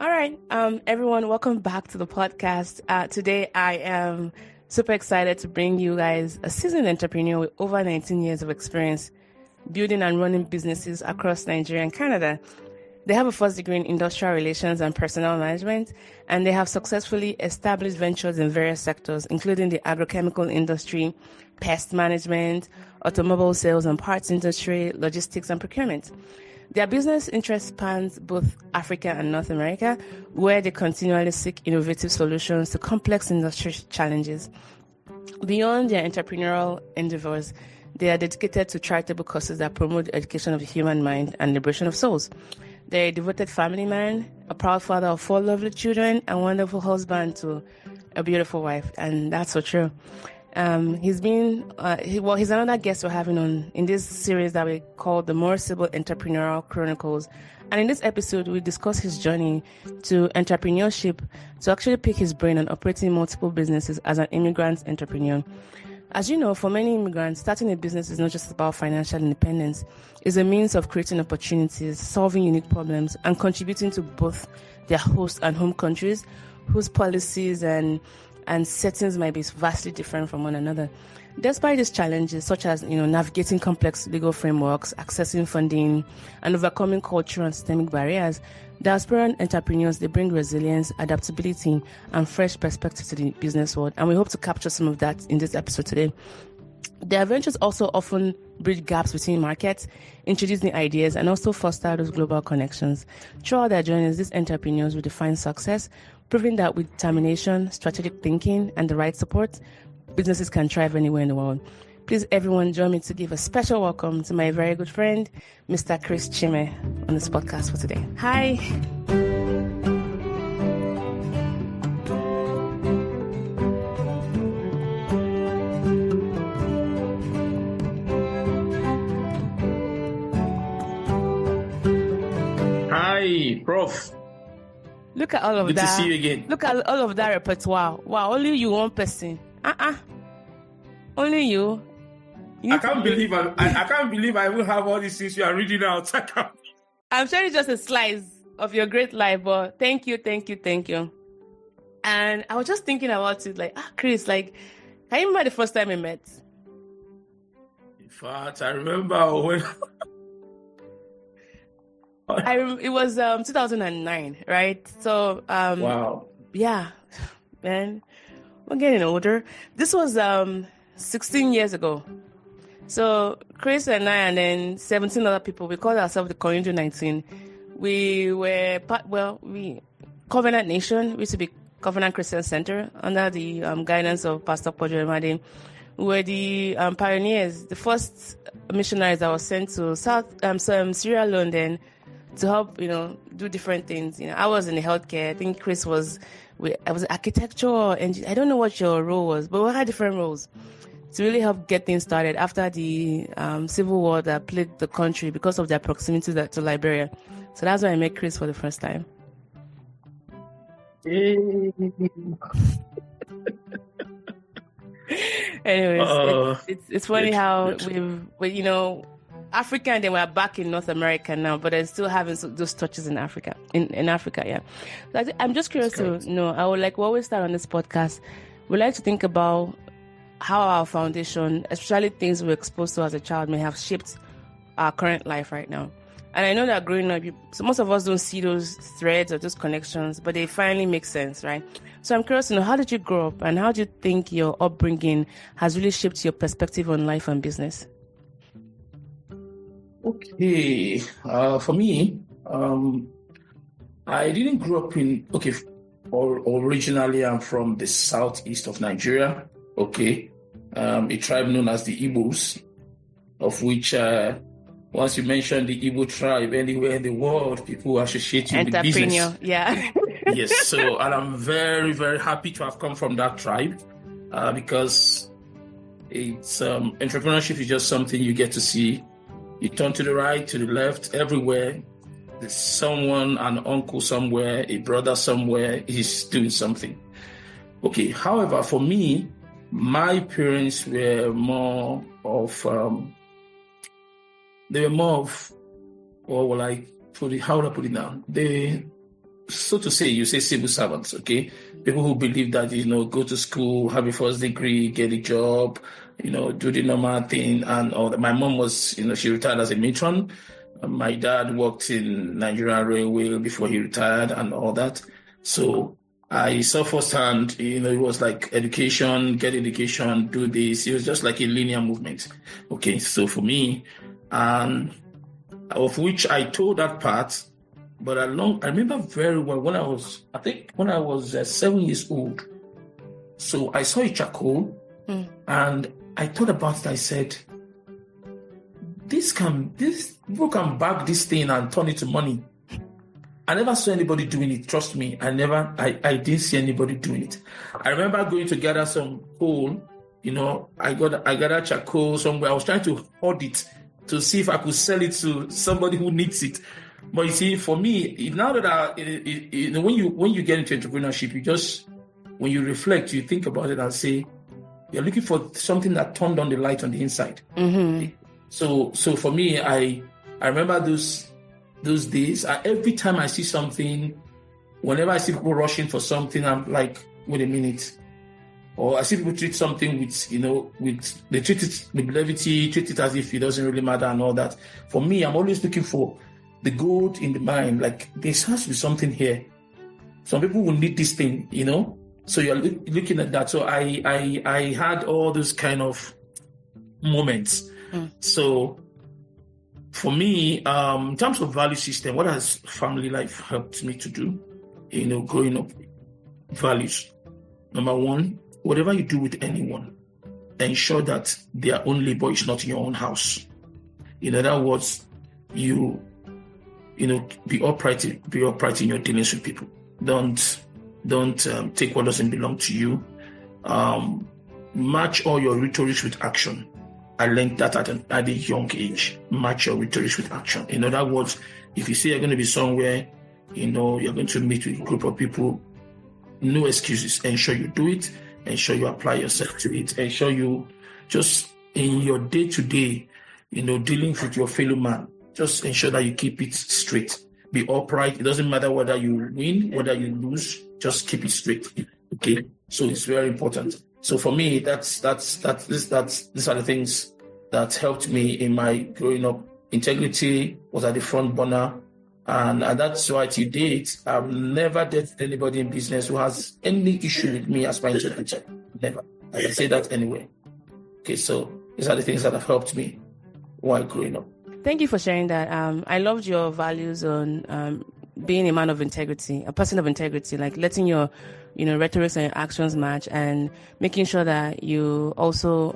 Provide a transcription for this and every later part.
All right, everyone, welcome back to the podcast. Today, I am super excited to bring you guys a seasoned entrepreneur with over 19 years of experience building and running businesses across Nigeria and Canada. They have a first degree in industrial relations and personnel management, and they have successfully established ventures in various sectors, including the agrochemical industry, pest management, automobile sales and parts industry, logistics, and procurement. Their business interest spans both Africa and North America, where they continually seek innovative solutions to complex industry challenges. Beyond their entrepreneurial endeavors, they are dedicated to charitable causes that promote the education of the human mind and liberation of souls. They're a devoted family man, a proud father of 4 lovely children, and wonderful husband to a beautiful wife, and that's so true. He's another guest we're having on in this series that we call the Sibyl Entrepreneurial Chronicles. And in this episode, we discuss his journey to entrepreneurship, to actually pick his brain on operating multiple businesses as an immigrant entrepreneur. As you know, for many immigrants, starting a business is not just about financial independence. It's a means of creating opportunities, solving unique problems, and contributing to both their host and home countries, whose policies and settings might be vastly different from one another. Despite these challenges, such as navigating complex legal frameworks, accessing funding, and overcoming cultural and systemic barriers, diaspora entrepreneurs, they bring resilience, adaptability, and fresh perspective to the business world. And we hope to capture some of that in this episode today. Their ventures also often bridge gaps between markets, introduce new ideas, and also foster those global connections. Throughout their journeys, these entrepreneurs will define success, proving that with determination, strategic thinking, and the right support, businesses can thrive anywhere in the world. Please, everyone, join me to give a special welcome to my very good friend, Mr. Chris Chime, on this podcast for today. Hi. Hi, Prof. Look at all of Good that. Good to see you again. Look at all of that repertoire. Wow, only you, one person. Only you. I can't believe I will have all these things you are reading out. I'm sure it's just a slice of your great life, but thank you. And I was just thinking about it, Chris, can you remember the first time we met? In fact, I remember when... it was 2009, right? So, wow. Yeah, man, we're getting older. This was 16 years ago. So Chris and I, and then 17 other people, we called ourselves the Corridor 19. We were Covenant Nation. We used to be Covenant Christian Center under the guidance of Pastor Pojo Emade. We were the pioneers, the first missionaries that were sent to Sierra Leone then, to help, do different things. I was in the healthcare. I think Chris I was architecture, and I don't know what your role was, but we had different roles to really help get things started after the civil war that plagued the country because of their proximity to Liberia. So that's when I met Chris for the first time. Anyways, it's funny how Africa, and then we're back in North America now, but I'm still having those touches in Africa. In Africa, yeah. So I'm just curious to know. I would like, we always start on this podcast, we like to think about how our foundation, especially things we're exposed to as a child, may have shaped our current life right now. And I know that growing up, so most of us don't see those threads or those connections, but they finally make sense, right? So I'm curious to know, how did you grow up, and how do you think your upbringing has really shaped your perspective on life and business? Okay, for me, I didn't grow up originally I'm from the southeast of Nigeria, a tribe known as the Igbos, of which once you mention the Igbo tribe anywhere in the world, people associate you with business. Yeah. Yes, so, and I'm very, very happy to have come from that tribe because it's entrepreneurship is just something you get to see. You turn to the right, to the left, everywhere. There's someone, an uncle somewhere, a brother somewhere is doing something. Okay, however, for me, my parents were more of, how would I put it now? so to say, you say civil servants, okay? People who believe that, go to school, have a first degree, get a job, do the normal thing and all that. My mom was, she retired as a matron. My dad worked in Nigerian Railway before he retired and all that. So I saw firsthand, it was like education, get education, do this. It was just like a linear movement. Okay, so for me, of which I told that part, but I remember very well when I was 7 years old. So I saw a charcoal and I thought about it. I said, people can bag this thing and turn it to money. I never saw anybody doing it. Trust me, I didn't see anybody doing it. I remember going to gather some coal. I gathered charcoal somewhere. I was trying to hoard it to see if I could sell it to somebody who needs it. But you see, for me, now that when you get into entrepreneurship, when you reflect, you think about it and say, you're looking for something that turned on the light on the inside. Mm-hmm. So for me, I remember those days. Every time I see something, whenever I see people rushing for something, I'm like, wait a minute. Or I see people treat something they treat it with levity, treat it as if it doesn't really matter and all that. For me, I'm always looking for the gold in the mine. Like, there has to be something here. Some people will need this thing, So you're looking at that. So I had all those kind of moments. So for me, in terms of value system, what has family life helped me to do? Growing up, values. Number one, whatever you do with anyone, ensure that their own labor is not in your own house. In other words, be upright in your dealings with people. Don't take what doesn't belong to you. Match all your rhetoric with action. I learned that at a young age. Match your rhetoric with action. In other words, if you say you're going to be somewhere, you're going to meet with a group of people, no excuses. Ensure you do it. Ensure you apply yourself to it. Ensure you just in your day-to-day, dealing with your fellow man, just ensure that you keep it straight. Be upright. It doesn't matter whether you win, whether you lose, just keep it straight. Okay? So it's very important. So for me, these are the things that helped me in my growing up. Integrity was at the front burner. And that's why to date, I've never dated anybody in business who has any issue with me as my integrity. Never. I can say that anyway. Okay, so these are the things that have helped me while growing up. Thank you for sharing that. I loved your values on being a man of integrity, a person of integrity, like letting your, rhetoric and your actions match, and making sure that you also,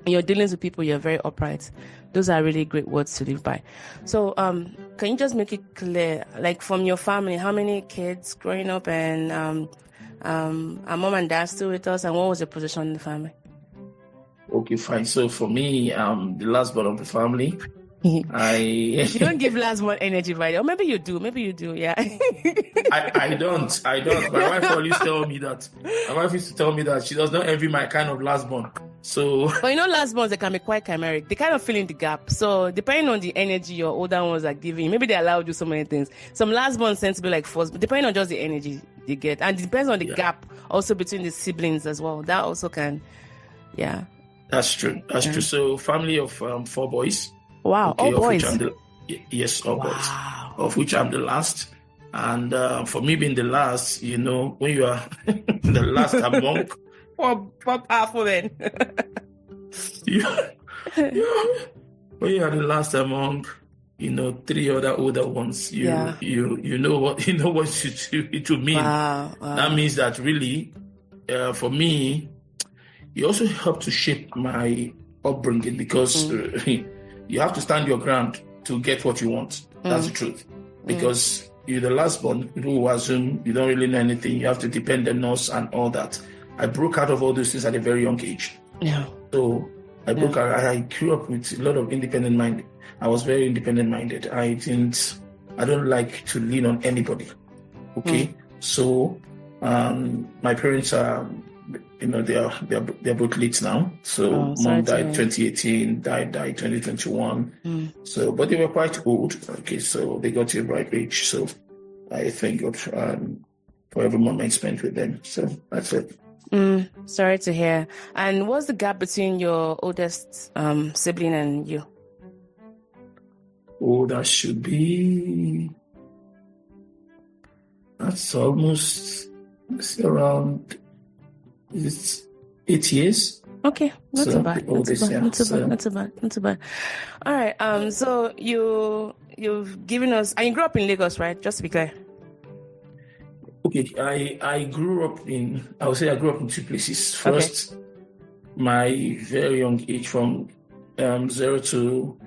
in your dealings with people, you're very upright. Those are really great words to live by. So, can you just make it clear, like from your family, how many kids growing up, and are mom and dad still with us, and what was your position in the family? Okay, fine. So for me, the last born of the family. You don't give last born energy, right? Or maybe you do. Yeah. I don't. My wife always tell me that. My wife used to tell me that she does not envy my kind of last born. So, but last borns, they can be quite chimeric. They kind of fill in the gap. So depending on the energy your older ones are giving, maybe they allow you so many things. Some last borns tend to be like first, depending on just the energy they get, and it depends on the gap also between the siblings as well. That also can, yeah. That's true. So family of 4 boys. Wow, okay, all boys. Yes, all boys. Of which I'm the last. And for me being the last, when you are the last among. What powerful then? When you are the last among, 3 other older ones, you know what it will mean. Wow. That means that really, for me, you also help to shape my upbringing, because you have to stand your ground to get what you want. That's the truth. Because you're the last born, who assume you don't really know anything. You have to depend on us and all that. I broke out of all those things at a very young age. Yeah. So I grew up with a lot of independent mind. I was very independent minded. I don't like to lean on anybody. Okay. So my parents are, they're both late now. So mom died 2018, dad died 2021. So, but they were quite old. Okay. So they got to a ripe age. So I thank God for every moment spent with them. So that's it. Sorry to hear. And what's the gap between your oldest sibling and you? Oh, that should be... That's almost around 8 years. Okay, not too bad. Not too bad. All right. So you've given us, and you grew up in Lagos, right? Just to be clear. Okay, I grew up in two places. First, my very young age, from 0 to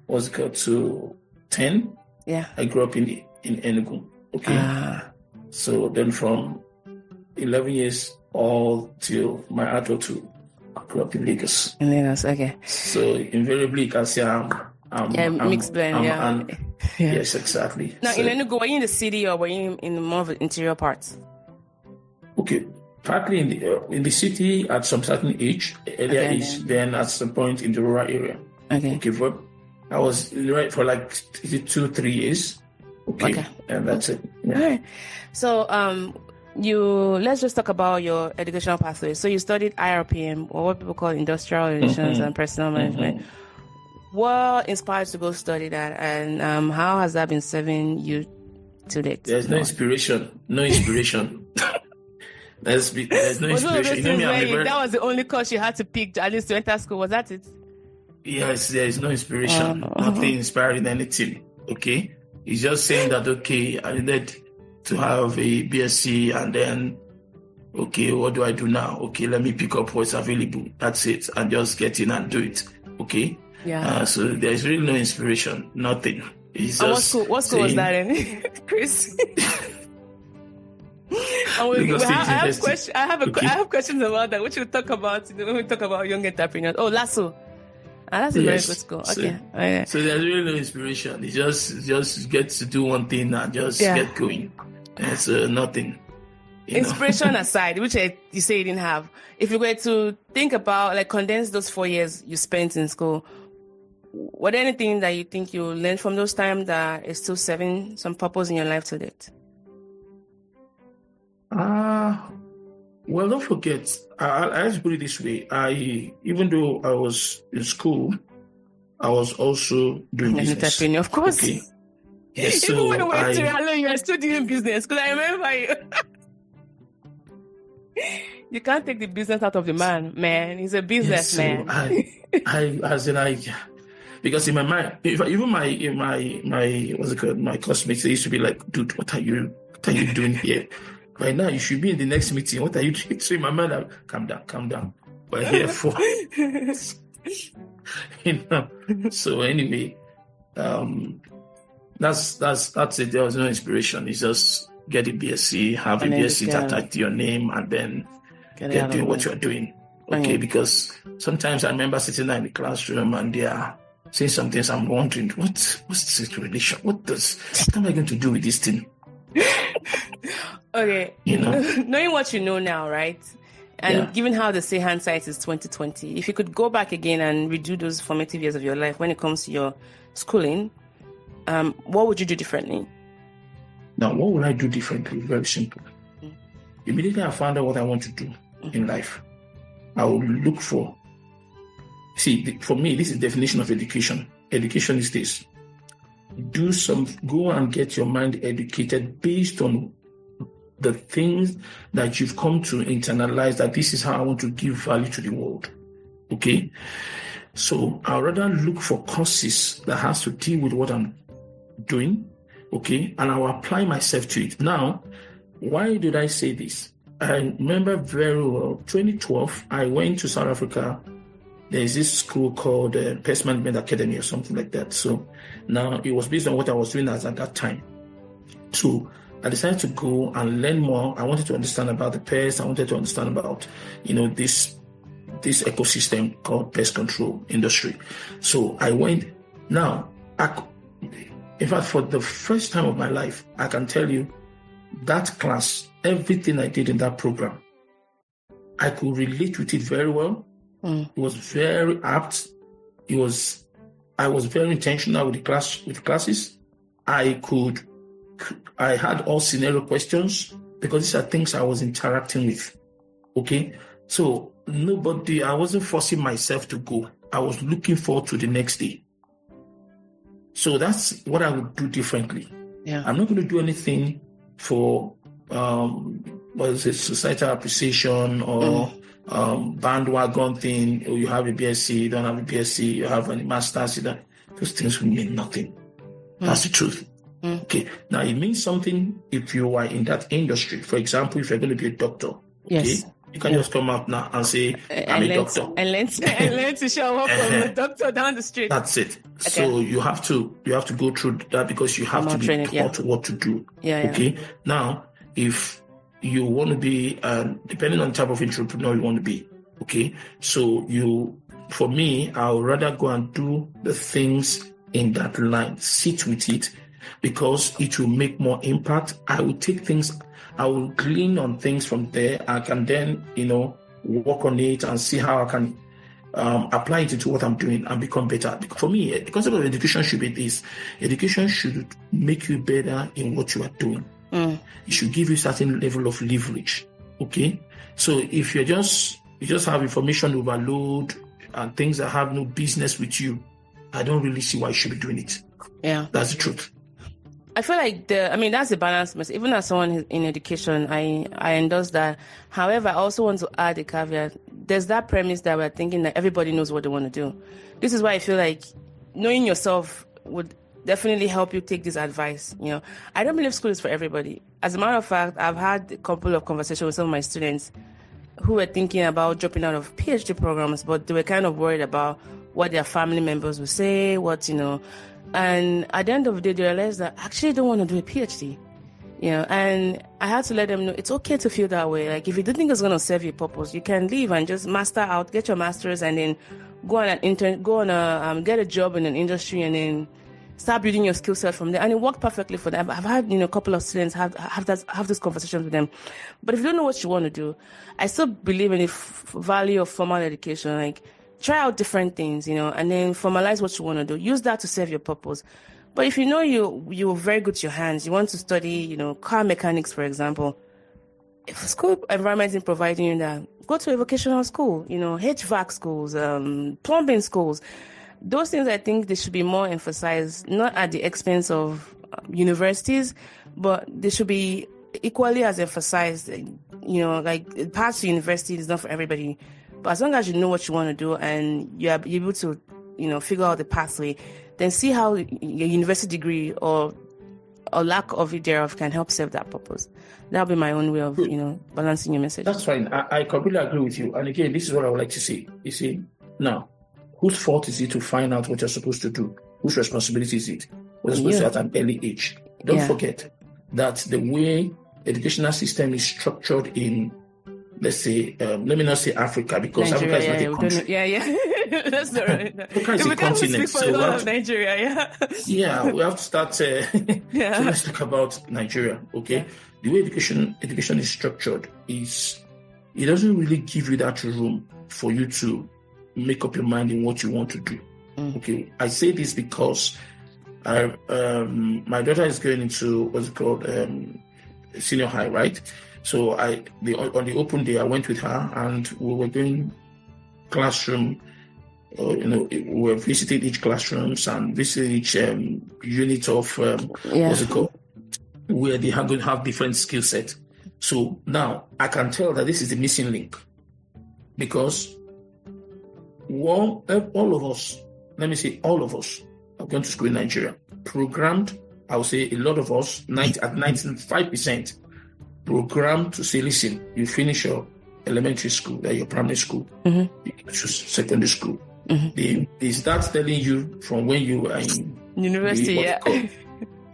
to 10. Yeah. I grew up in Enugu. Okay. So then from 11 years all till my adulthood, I grew up in Lagos. In Lagos, okay. So invariably, you can say I'm mixed blend, Yes, exactly. Now, in Enugu, were you in the city or were you in the more of the interior parts? Okay, partly in the city at some certain age, earlier age, then at some point in the rural area. Okay. I was right for like 2-3 years. Okay. And that's it. Yeah. All right. So, let's just talk about your educational pathway. So you studied IRPM, or what people call industrial relations and personal management. What inspired you to go study that, and how has that been serving you to date? There's no inspiration. No inspiration. There's no inspiration. That was the only course you had to pick, at least to enter school. Was that it? Yes, there is no inspiration. Nothing inspiring anything. Okay. It's just saying that, okay, I needed to have a BSc, and then, okay, what do I do now? Okay, let me pick up what's available. That's it. And just get in and do it. Okay. Yeah. So there's really no inspiration. Nothing. It's just what school was that in, Chris? I have questions about that, which we'll talk about when we talk about young entrepreneurs. Oh, LASSO. That's a very good school. Okay. So there's really no inspiration. It just get to do one thing and just get going. It's nothing. Inspiration aside, which you say you didn't have, if you were to think about, like, condense those 4 years you spent in school, what anything that you think you learned from those times that is still serving some purpose in your life to date? Well, don't forget, I just put it this way. Even though I was in school, I was also doing business. Of course. Okay. Yes, so even when we went to Hello, you are still doing business. Because I remember you. You can't take the business out of the man. He's a businessman. Because in my mind, even my classmates, they used to be like, dude, what are you doing here? Right now, you should be in the next meeting. What are you doing? So in my mind, calm down. We're here for, So anyway, that's it. There was no inspiration. It's just get a BSc, have a BSc attached to your name, and then get doing what you're doing. Okay, because sometimes I remember sitting there in the classroom and they are saying some things. I'm wondering, what's this relation? What am I going to do with this thing? Okay, knowing what you know now, right? And given how they say hindsight is 2020, if you could go back again and redo those formative years of your life when it comes to your schooling, what would you do differently? Now, what would I do differently? Very simple. Immediately I found out what I want to do in life, I will look for. For me, this is the definition of education. Education is this: go and get your mind educated based on the things that you've come to internalize, that this is how I want to give value to the world. Okay? So I'd rather look for courses that has to deal with what I'm doing, okay? And I'll apply myself to it. Now, why did I say this? I remember very well, 2012, I went to South Africa. There's this school called Pest Management Academy or something like that. So now it was based on what I was doing at that time. So I decided to go and learn more. I wanted to understand about the pests. I wanted to understand about, this ecosystem called pest control industry. So I went. Now, in fact, for the first time of my life, I can tell you that class, everything I did in that program, I could relate with it very well. It was very apt. I was very intentional with the classes. I could I had all scenario questions because these are things I was interacting with. Okay. So I wasn't forcing myself to go. I was looking forward to the next day. So that's what I would do differently. Yeah. I'm not going to do anything for societal appreciation or bandwagon thing. Or you have a BSc, you don't have a BSc, you have a master's, those things will mean nothing. That's the truth. Okay. Now it means something if you are in that industry. For example, if you're going to be a doctor, okay, yes. You can just come up now and say, I'm a doctor. And learn to show up from a doctor down the street. That's it. Okay. So you have to go through that because you have to be taught what to do. Okay. Yeah. Now, if you want to be, depending on the type of entrepreneur you want to be, okay. So for me, I would rather go and do the things in that line, sit with it, because it will make more impact. I will glean on things from there. I can then, work on it and see how I can apply it into what I'm doing and become better. For me, the concept of education should be this. Education should make you better in what you are doing. It should give you a certain level of leverage. Okay? So if you just have information overload and things that have no business with you, I don't really see why you should be doing it. Yeah. That's the truth. I feel like that's a balance. Even as someone in education, I endorse that. However, I also want to add a caveat. There's that premise that we're thinking that everybody knows what they want to do. This is why I feel like knowing yourself would definitely help you take this advice. I don't believe school is for everybody. As a matter of fact, I've had a couple of conversations with some of my students who were thinking about dropping out of PhD programs, but they were kind of worried about what their family members would say, and at the end of the day, they realized that I actually don't want to do a PhD, and I had to let them know it's okay to feel that way. Like, if you don't think it's going to serve your purpose, you can leave and just master out, get your master's, and then go on an intern, get a job in an industry, and then start building your skill set from there. And it worked perfectly for them. I've had, a couple of students have these conversations with them. But if you don't know what you want to do, I still believe in the value of formal education. Like, try out different things, and then formalize what you want to do. Use that to serve your purpose. But if you're very good with your hands, you want to study, car mechanics, for example, if a school environment is providing you that, go to a vocational school, HVAC schools, plumbing schools. Those things, I think they should be more emphasized, not at the expense of universities, but they should be equally as emphasized. Like, path to university is not for everybody. But as long as you know what you want to do and you are able to, figure out the pathway, then see how your university degree or lack of it thereof can help serve that purpose. That'll be my own way of, balancing your message. That's fine. I completely agree with you. And again, this is what I would like to say. You see, now, whose fault is it to find out what you're supposed to do? Whose responsibility is it? We're supposed to at an early age. Don't forget that the way the educational system is structured in, let's say, let me not say Africa, because Nigeria, Africa is not a country. That's all right. Africa is a continent. So we have to, Nigeria, we have to start. So let's talk about Nigeria, okay? Yeah. The way education is structured is, it doesn't really give you that room for you to make up your mind in what you want to do. Okay, I say this because my daughter is going into what's called senior high, right? So on the open day, I went with her and we were doing classroom. We were visiting each classrooms and visiting each unit of what's it called, where they are going to have different skill set. So now I can tell that this is the missing link, because all of us are going to school in Nigeria, programmed. I would say a lot of us, at 95%, programmed to say, listen, you finish your elementary school, your primary school, you choose secondary school. They start telling you from when you were in university,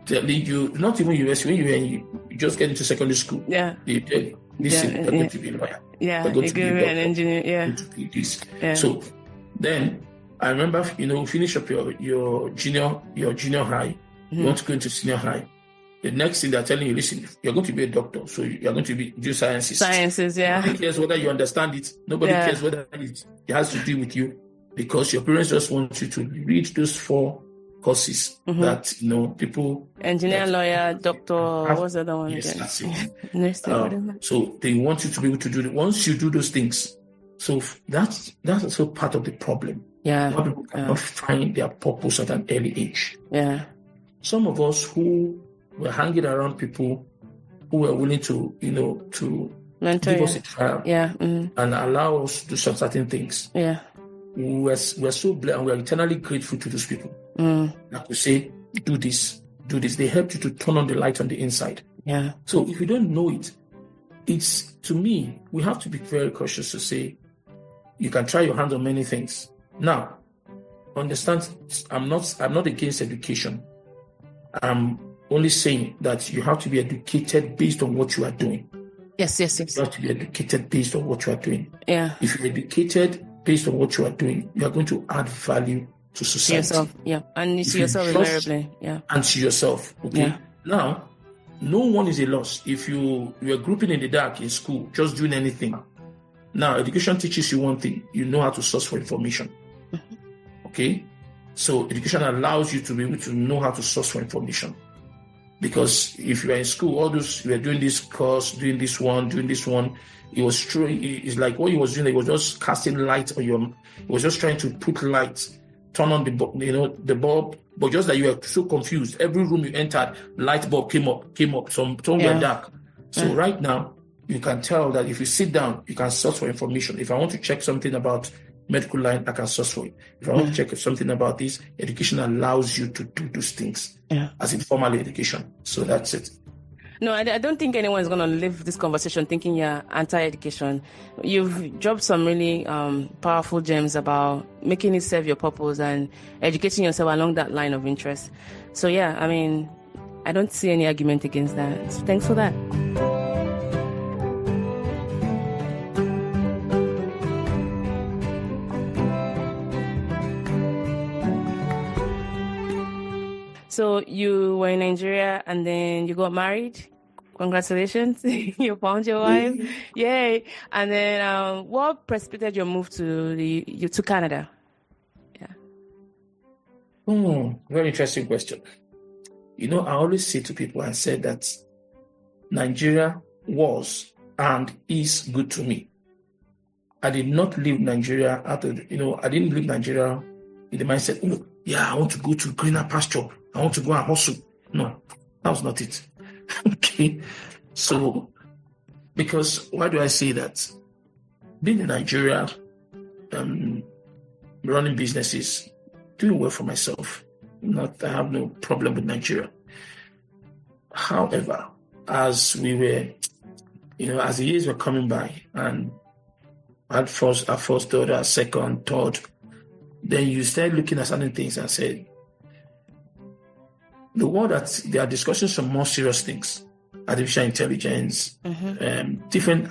telling you, not even university, when you just get into secondary school, they tell you, listen, you're going to be a lawyer, you're going to be an engineer, So then I remember, finish up your junior high, you want to go into senior high. The next thing they're telling you, listen, you're going to be a doctor, so you're going to do sciences. Nobody cares whether you understand it. Nobody cares whether it has to do with you, because your parents just want you to read those 4 courses that, people... Engineer, lawyer, doctor, what's the other one? Yes, again? that's it. Nursing, so they want you to be able to do it. Once you do those things, so that's also part of the problem. Yeah. Why people cannot find their purpose at an early age. Yeah. Some of us who were hanging around people who were willing to, to mentor, give us a trial and allow us to do some certain things. Yeah. We're so blessed, and we're eternally grateful to those people. Like we say, do this. They help you to turn on the light on the inside. Yeah. So if you don't know it, it's, to me, we have to be very cautious to say, you can try your hand on many things. Now, understand, I'm not against education. I'm only saying that you have to be educated based on what you are doing. Yes. You have to be educated based on what you are doing. Yeah. If you're educated based on what you are doing, you are going to add value to society. Yourself, yeah. And to yourself invariably, yeah. And to yourself, okay? Yeah. Now, no one is a loss. If you are grouping in the dark in school, just doing anything. Now, education teaches you one thing. You know how to source for information. Okay? So education allows you to be able to know how to source for information. Because if you are in school, all those, you are doing this course, doing this one, it was true. It's like what he was doing, he was just casting light on he was just trying to put light, turn on the bulb, but just that you were so confused. Every room you entered, light bulb came up, some were dark. So right now, you can tell that if you sit down, you can search for information. If I want to check something about medical line, I can search for it. If I want to check something about this, education allows you to do those things as informal education. So that's it. No, I don't think anyone's going to leave this conversation thinking you're anti-education. You've dropped some really powerful gems about making it serve your purpose and educating yourself along that line of interest. So yeah, I mean, I don't see any argument against that. So thanks for that. So you were in Nigeria and then you got married. Congratulations. You found your wife. Yay. And then what precipitated your move to Canada? Yeah. Very interesting question. I always say to people, I said that Nigeria was and is good to me. I did not leave Nigeria I didn't leave Nigeria in the mindset, I want to go to greener pasture. I want to go and hustle. No, that was not it. Okay. So, because why do I say that? Being in Nigeria, running businesses, doing well for myself. I have no problem with Nigeria. However, as we were, as the years were coming by, and at first, daughter, second, third, then you start looking at certain things and say, the world that they are discussing some more serious things, artificial intelligence, different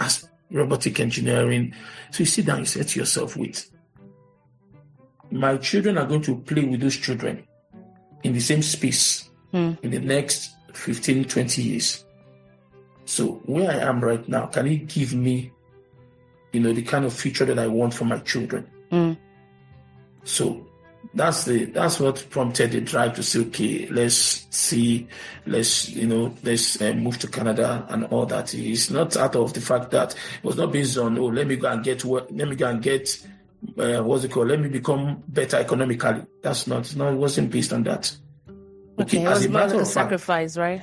robotic engineering. So you sit down, you say to yourself, wait, my children are going to play with those children in the same space in the next 15, 20 years. So where I am right now, can it give me, the kind of future that I want for my children? So that's what prompted the drive to say, okay, let's move to Canada and all that. It's not out of the fact that it was not based on, let me go and get work, let me go and get, let me become better economically. It wasn't based on that. Okay, it was more like a sacrifice, right?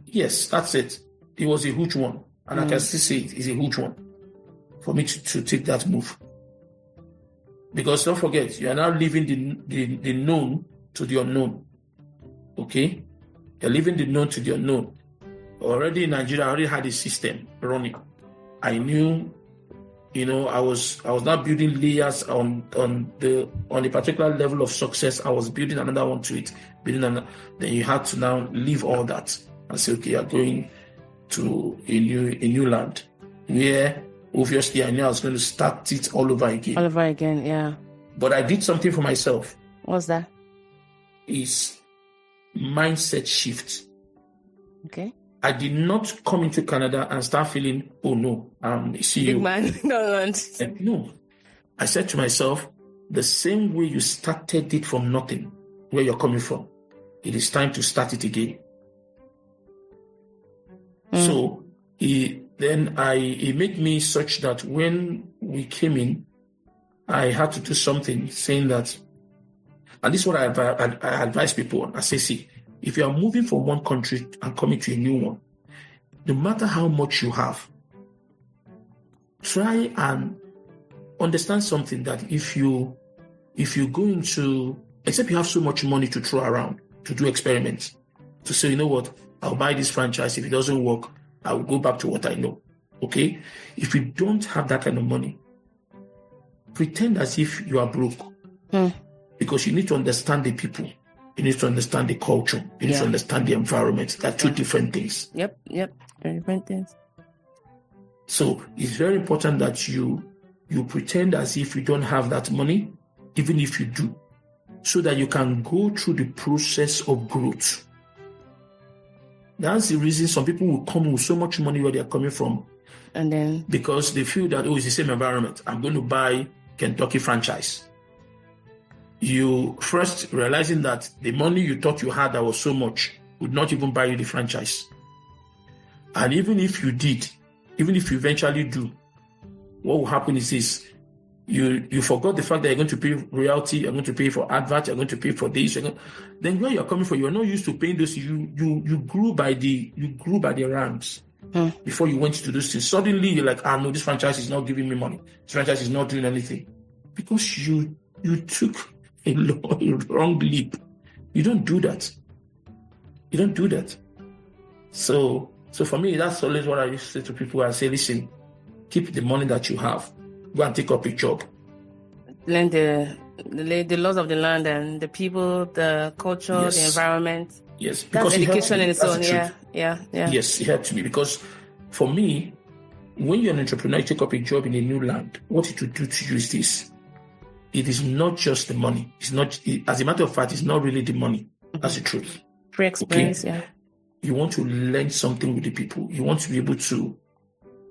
Yes, that's it. It was a huge one. And I can still say it's a huge one for me to take that move. Because don't forget, you are now leaving the known to the unknown. Okay? You're leaving the known to the unknown. Already in Nigeria, I already had a system running. I knew, I was now building layers on the particular level of success. I was building another one to it. Then you had to now leave all that and say, okay, you're going to a new land where obviously I knew I was going to start it all over again. All over again, yeah. But I did something for myself. What's that? Is mindset shift. Okay. I did not come into Canada and start feeling, oh no, big man, no. I said to myself, the same way you started it from nothing, where you're coming from, it is time to start it again. So it made me such that when we came in, I had to do something saying that, and this is what I advise people. I say, see, if you are moving from one country and coming to a new one, no matter how much you have, try and understand something that if you go into, except you have so much money to throw around to do experiments, to say, you know what, I'll buy this franchise. If it doesn't work, I will go back to what I know. Okay? If you don't have that kind of money, pretend as if you are broke. Because you need to understand the people. You need to understand the culture. You need to understand the environment. They're two different things. Yep. Very different things. So it's very important that you pretend as if you don't have that money, even if you do, so that you can go through the process of growth. That's the reason some people will come with so much money where they're coming from. And then, because they feel that, it's the same environment. I'm going to buy Kentucky franchise. You first realizing that the money you thought you had that was so much would not even buy you the franchise. And even if you did, even if you eventually do, what will happen is this. You forgot the fact that you're going to pay royalty, you're going to pay for advert, you're going to pay for this. Then where you're coming from, you're not used to paying those. You grew by the ranks before you went to those things. Suddenly you're like, no, this franchise is not giving me money. This franchise is not doing anything. Because you took a wrong leap. You don't do that. So for me, that's always what I used to say to people. I say, listen, keep the money that you have. Go and take up a job. Learn the laws of the land and the people, the culture, the environment. Yes, because that's education in its own. Yeah. Yes, it helped me because for me, when you're an entrepreneur, you take up a job in a new land. What it will do to you is this: it is not just the money. It's not. As a matter of fact, it's not really the money. That's the truth. Free experience. Okay? Yeah. You want to learn something with the people. You want to be able to.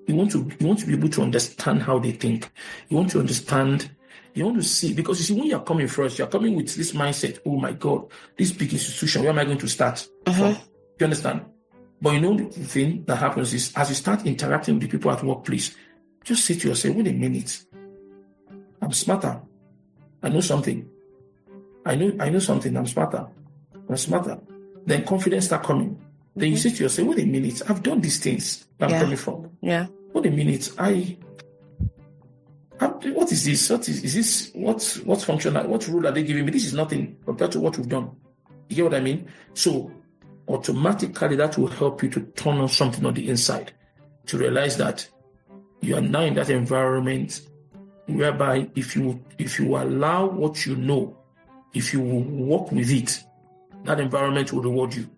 You want to be able to understand how they think. You want to understand. You want to see, because you see, when you're coming first, you're coming with this mindset. Oh my God, this big institution. Where am I going to start from? You understand? But you know the thing that happens is, as you start interacting with the people at workplace, just say to yourself, wait a minute. I'm smarter. I know something. I know something. I'm smarter. Then confidence start coming. Then you say to yourself, wait a minute. I've done these things that I'm coming from. Yeah. Wait a minute. What is this? Is this what's functional? What rule are they giving me? This is nothing compared to what we've done. You get what I mean? So automatically that will help you to turn on something on the inside, to realize that you are now in that environment whereby if you allow what you know, if you work with it, that environment will reward you.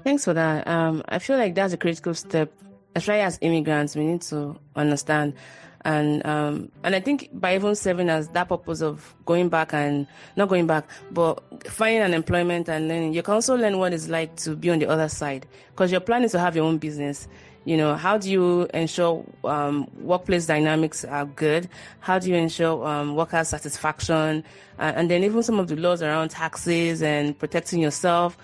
Thanks for that. I feel like that's a critical step. Especially as immigrants, we need to understand. And I think by even serving as that purpose of not going back, but finding an employment and then you can also learn what it's like to be on the other side. Because you're planning to have your own business. You know, how do you ensure workplace dynamics are good? How do you ensure worker satisfaction? And then even some of the laws around taxes and protecting yourself.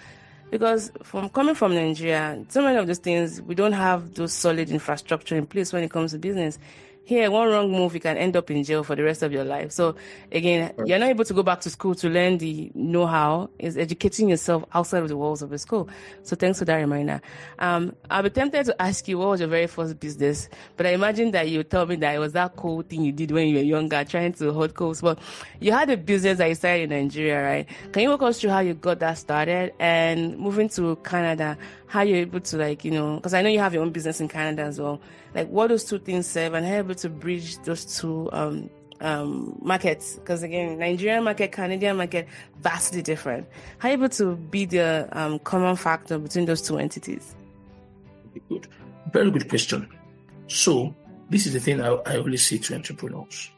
Because coming from Nigeria, so many of those things, we don't have those solid infrastructure in place when it comes to business. Here, one wrong move, you can end up in jail for the rest of your life. So again, you're not able to go back to school to learn the know-how. Is educating yourself outside of the walls of the school. So thanks for that reminder. I'll be tempted to ask you, what was your very first business? But I imagine that you tell me that it was that cool thing you did when you were younger, trying to hold coals. But you had a business that you started in Nigeria, right? Can you walk us through how you got that started? And moving to Canada, how you're able to, because I know you have your own business in Canada as well. Like, what those two things serve, and how you're able to bridge those two markets? Because again, Nigerian market, Canadian market, vastly different. How are you able to be the common factor between those two entities? Good. Very good question. So, this is the thing I always say to entrepreneurs.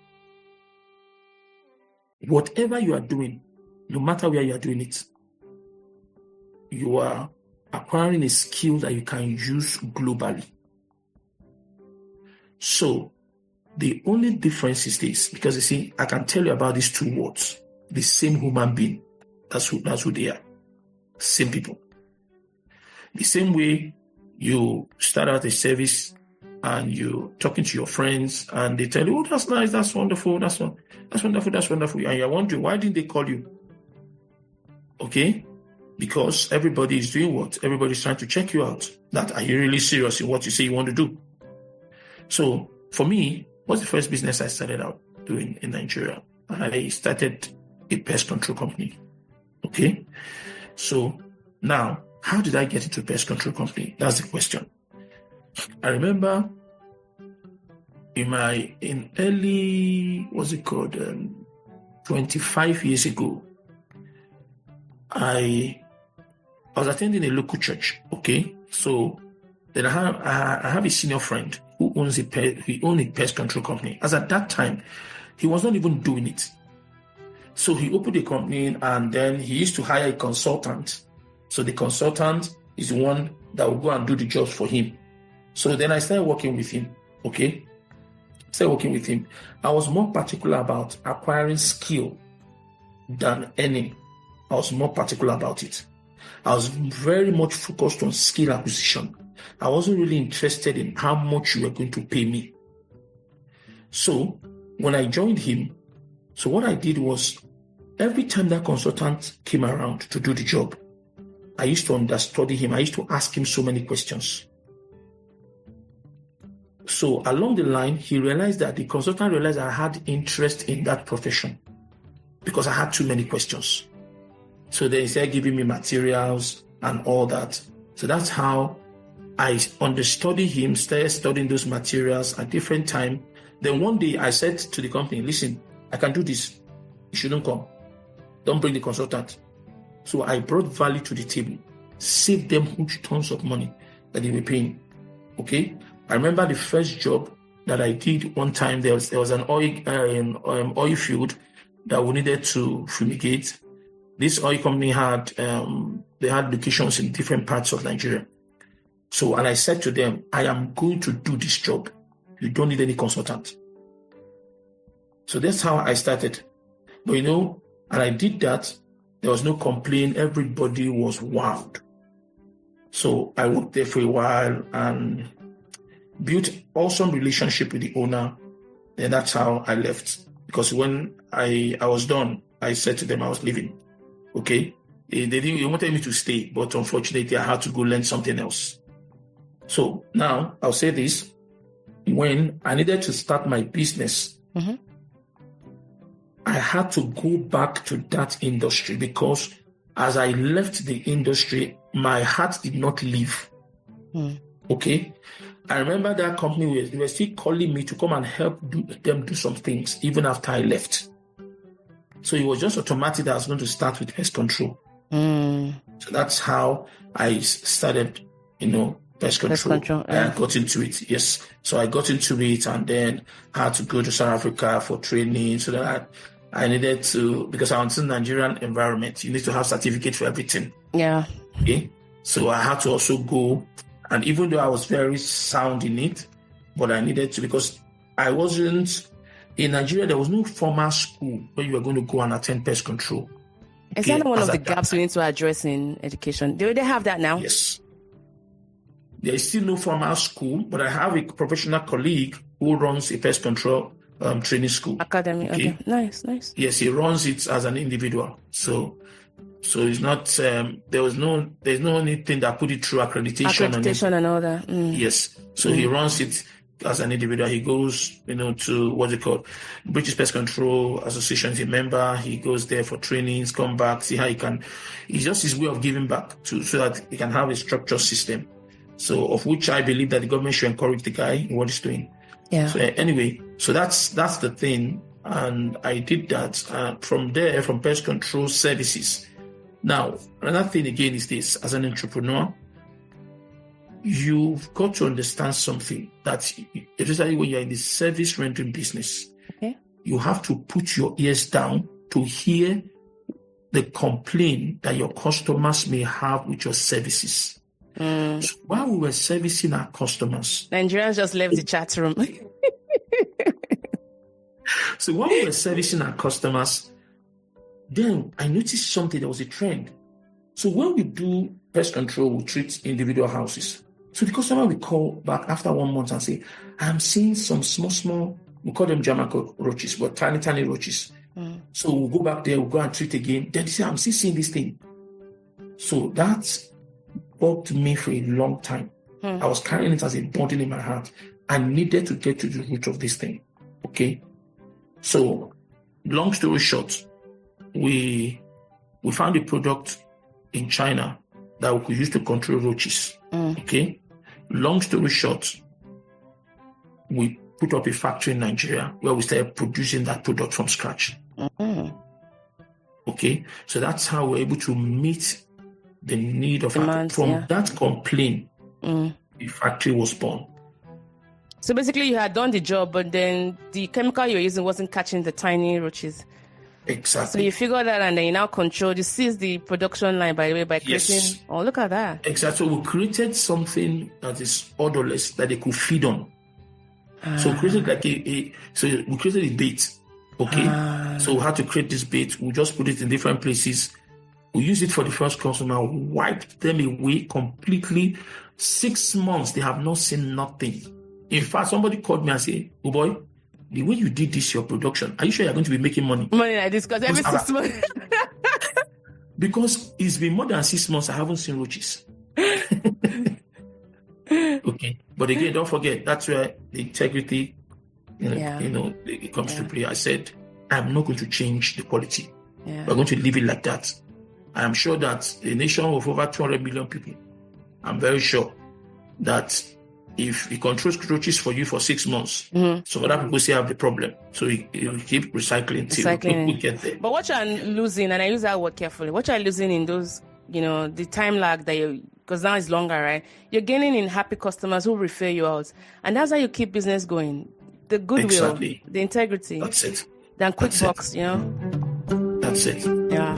Whatever you are doing, no matter where you are doing it, you are acquiring a skill that you can use globally. So, the only difference is this, because you see, I can tell you about these two words, the same human being. That's who they are. Same people. The same way you start out a service and you're talking to your friends and they tell you, oh, that's nice, that's wonderful, that's wonderful. And you're wondering, why didn't they call you? Okay? Because everybody is doing what? Everybody's trying to check you out. That are you really serious in what you say you want to do? So for me, what's the first business I started out doing in Nigeria? I started a pest control company. Okay? So now, how did I get into a pest control company? That's the question. I remember in early, 25 years ago, I was attending a local church. Okay, so then I have a senior friend who owns a pest control company. As at that time, he was not even doing it. So he opened a company and then he used to hire a consultant. So the consultant is the one that will go and do the jobs for him. So then I started working with him. Okay, I was more particular about acquiring skill than earning. I was more particular about it. I was very much focused on skill acquisition. I wasn't really interested in how much you were going to pay me. So when I joined him, so what I did was every time that consultant came around to do the job, I used to understudy him. I used to ask him so many questions. So along the line, the consultant realized I had interest in that profession because I had too many questions. So then he started giving me materials and all that. So that's how I understudied him, started studying those materials at different time. Then one day I said to the company, listen, I can do this. You shouldn't come. Don't bring the consultant. So I brought value to the table, saved them huge tons of money that they were paying. Okay? I remember the first job that I did one time, there was an oil field that we needed to fumigate. This oil company had locations in different parts of Nigeria. So, and I said to them, I am going to do this job. You don't need any consultant. So that's how I started. But and I did that. There was no complaint. Everybody was wowed. So I worked there for a while and built awesome relationship with the owner. And that's how I left. Because when I was done, I said to them I was leaving. Okay? They wanted me to stay, but unfortunately I had to go learn something else. So now I'll say this. When I needed to start my business, I had to go back to that industry because as I left the industry, my heart did not leave. Okay? I remember that company, they were still calling me to come and help them do some things even after I left. So it was just automatic that I was going to start with pest control. So that's how I started, pest control. I got into it, yes. So I got into it and then had to go to South Africa for training so that I needed to, because I was in the Nigerian environment, you need to have certificate for everything. Yeah. Okay. So I had to also go, and even though I was very sound in it, but I needed to, because I wasn't, in Nigeria, there was no formal school where you were going to go and attend pest control. Is that one of the gaps we need to address in education? Do they have that now? Yes. There is still no formal school, but I have a professional colleague who runs a pest control training school. Academy, okay. Nice. Yes, he runs it as an individual. So it's not, there's no anything that put it through accreditation and all that. Yes. So he runs it as an individual. He goes, to what's it called? British Pest Control Association is a member. He goes there for trainings, come back, see how he can. It's just his way of giving back so that he can have a structured system. So of which I believe that the government should encourage the guy in what he's doing. Yeah. So anyway, so that's the thing. And I did that from there, from pest control services. Now, another thing again is this: as an entrepreneur, you've got to understand something that, especially when you're in the service rendering business, you have to put your ears down to hear the complaint that your customers may have with your services. So while we were servicing our customers, Nigerians just left the chat room. So while we were servicing our customers, then I noticed something. There was a trend. So when we do pest control, we treat individual houses. So the customer will call back after 1 month and say, I'm seeing some small, we call them German roaches, but tiny roaches. So we'll go back there, we'll go and treat again. Then they say, I'm still seeing this thing. So that bugged me for a long time. I was carrying it as a burden in my heart. I needed to get to the root of this thing. Okay. So long story short, we found a product in China that we could use to control roaches. Okay. Long story short, we put up a factory in Nigeria where we started producing that product from scratch. Okay. So that's how we're able to meet the need of that complaint. The factory was born. So basically you had done the job, but then the chemical you're using wasn't catching the tiny roaches. Exactly. So you figured that, and then you now control, you seize the production line, by the way, by creating, oh, look at that. Exactly. So we created something that is odorless that they could feed on. So we created we created a bait. Okay. So we had to create this bait. We just put it in different places. We used it for the first customer, wiped them away completely. 6 months, they have not seen nothing. In fact, somebody called me and said, oh boy, the way you did this, your production, are you sure you're going to be making money? Money like this, because every 6 months. Because it's been more than 6 months, I haven't seen roaches. Okay. But again, don't forget, that's where the integrity, it comes to play. I said, I'm not going to change the quality. We're going to leave it like that. I am sure that a nation of over 200 million people, I'm very sure that if he controls roaches for you for 6 months, so other people still have the problem. So he will keep recycling till we get there. But what you're losing, and I use that word carefully, what you're losing in those, the time lag that because now it's longer, right? You're gaining in happy customers who refer you out. And that's how you keep business going. The goodwill, the integrity. That's it. Than quick bucks, That's it. Yeah.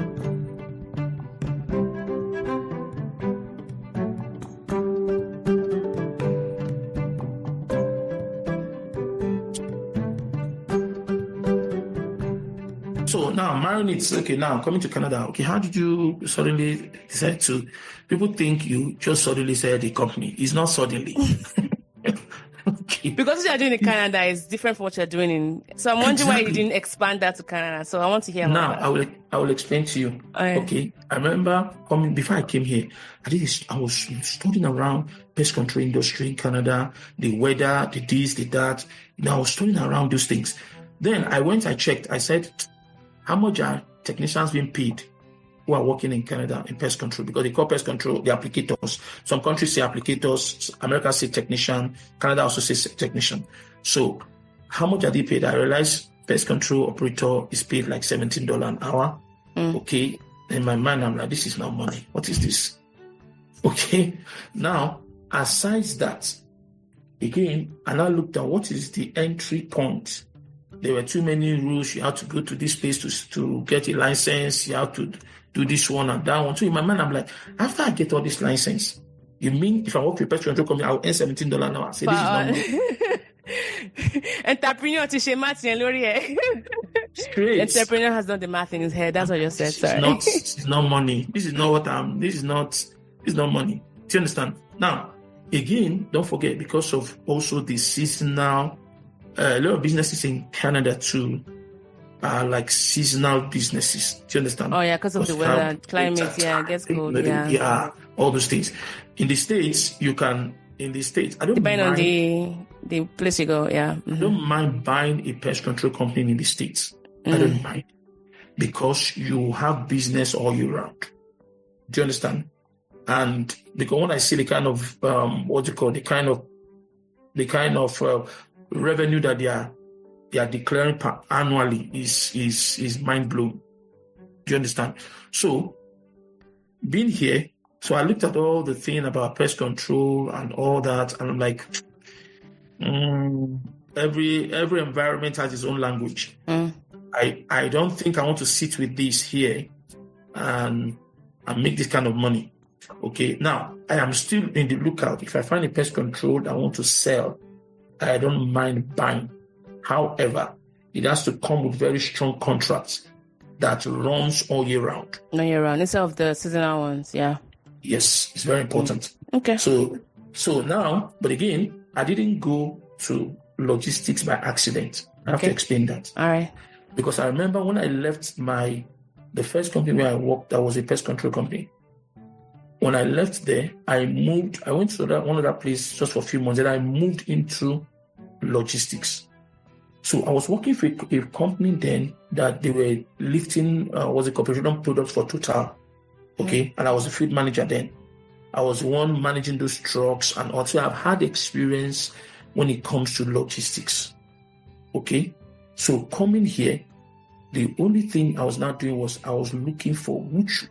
So now marrying it, okay, now I'm coming to Canada. Okay, how did you suddenly decide to? People think you just suddenly started a company. It's not suddenly. Okay. Because what you're doing in Canada is different from what you're doing in. So I'm wondering why you didn't expand that to Canada. So I want to hear more. Now I will explain to you. Okay, I remember before I came here. I was studying around pest control industry in Canada, the weather, the this, the that. Now I was studying around those things. Then I checked. I said, how much are technicians being paid who are working in Canada in pest control? Because they call pest control the applicators. Some countries say applicators, America say technician, Canada also says technician. So how much are they paid? I realized pest control operator is paid like $17 an hour. Okay. In my mind, I'm like, this is not money. What is this? Okay. Now, aside that, again, I now looked at what is the entry point. There were too many rules. You had to go to this place to get a license. You have to do this one and that one. So in my mind, I'm like, after I get all this license, you mean if I work with a pest control company, I'll earn $17 an hour? I say, this is not money. Entrepreneur to share math in Lori. Straight. Entrepreneur has done the math in his head. That's what you said. Sorry. It's not money. This is not money. Do you understand? Now, again, don't forget, because of also the seasonal, a lot of businesses in Canada too are like seasonal businesses. Do you understand? Oh yeah, because of the weather, climate, it gets cold. Yeah, all those things. In the States, I don't depending on the place you go. Yeah, I don't mind buying a pest control company in the States. I don't mind, because you have business all year round. Do you understand? And because when I see the kind of the kind of revenue that they are declaring annually is mind blowing. Do you understand? So being here, so I looked at all the thing about pest control and all that, and I'm like, every environment has its own language. I don't think I want to sit with this here and make this kind of money. Okay, now I am still in the lookout. If I find a pest control I want to sell, I don't mind buying. However, it has to come with very strong contracts. that runs all year round. All year round, instead of the seasonal ones, yeah. Yes, it's very important. Okay. So now, but again, I didn't go to logistics by accident. I have to explain that. All right. Because I remember when I left the first company where I worked, that was a pest control company. When I left there, I went to one other place just for a few months, and I moved into logistics. So I was working for a company then that they were lifting, petroleum products for Total. Okay. And I was a field manager then. I was the one managing those trucks, and also I've had experience when it comes to logistics. Okay. So coming here, the only thing I was now doing was I was looking for which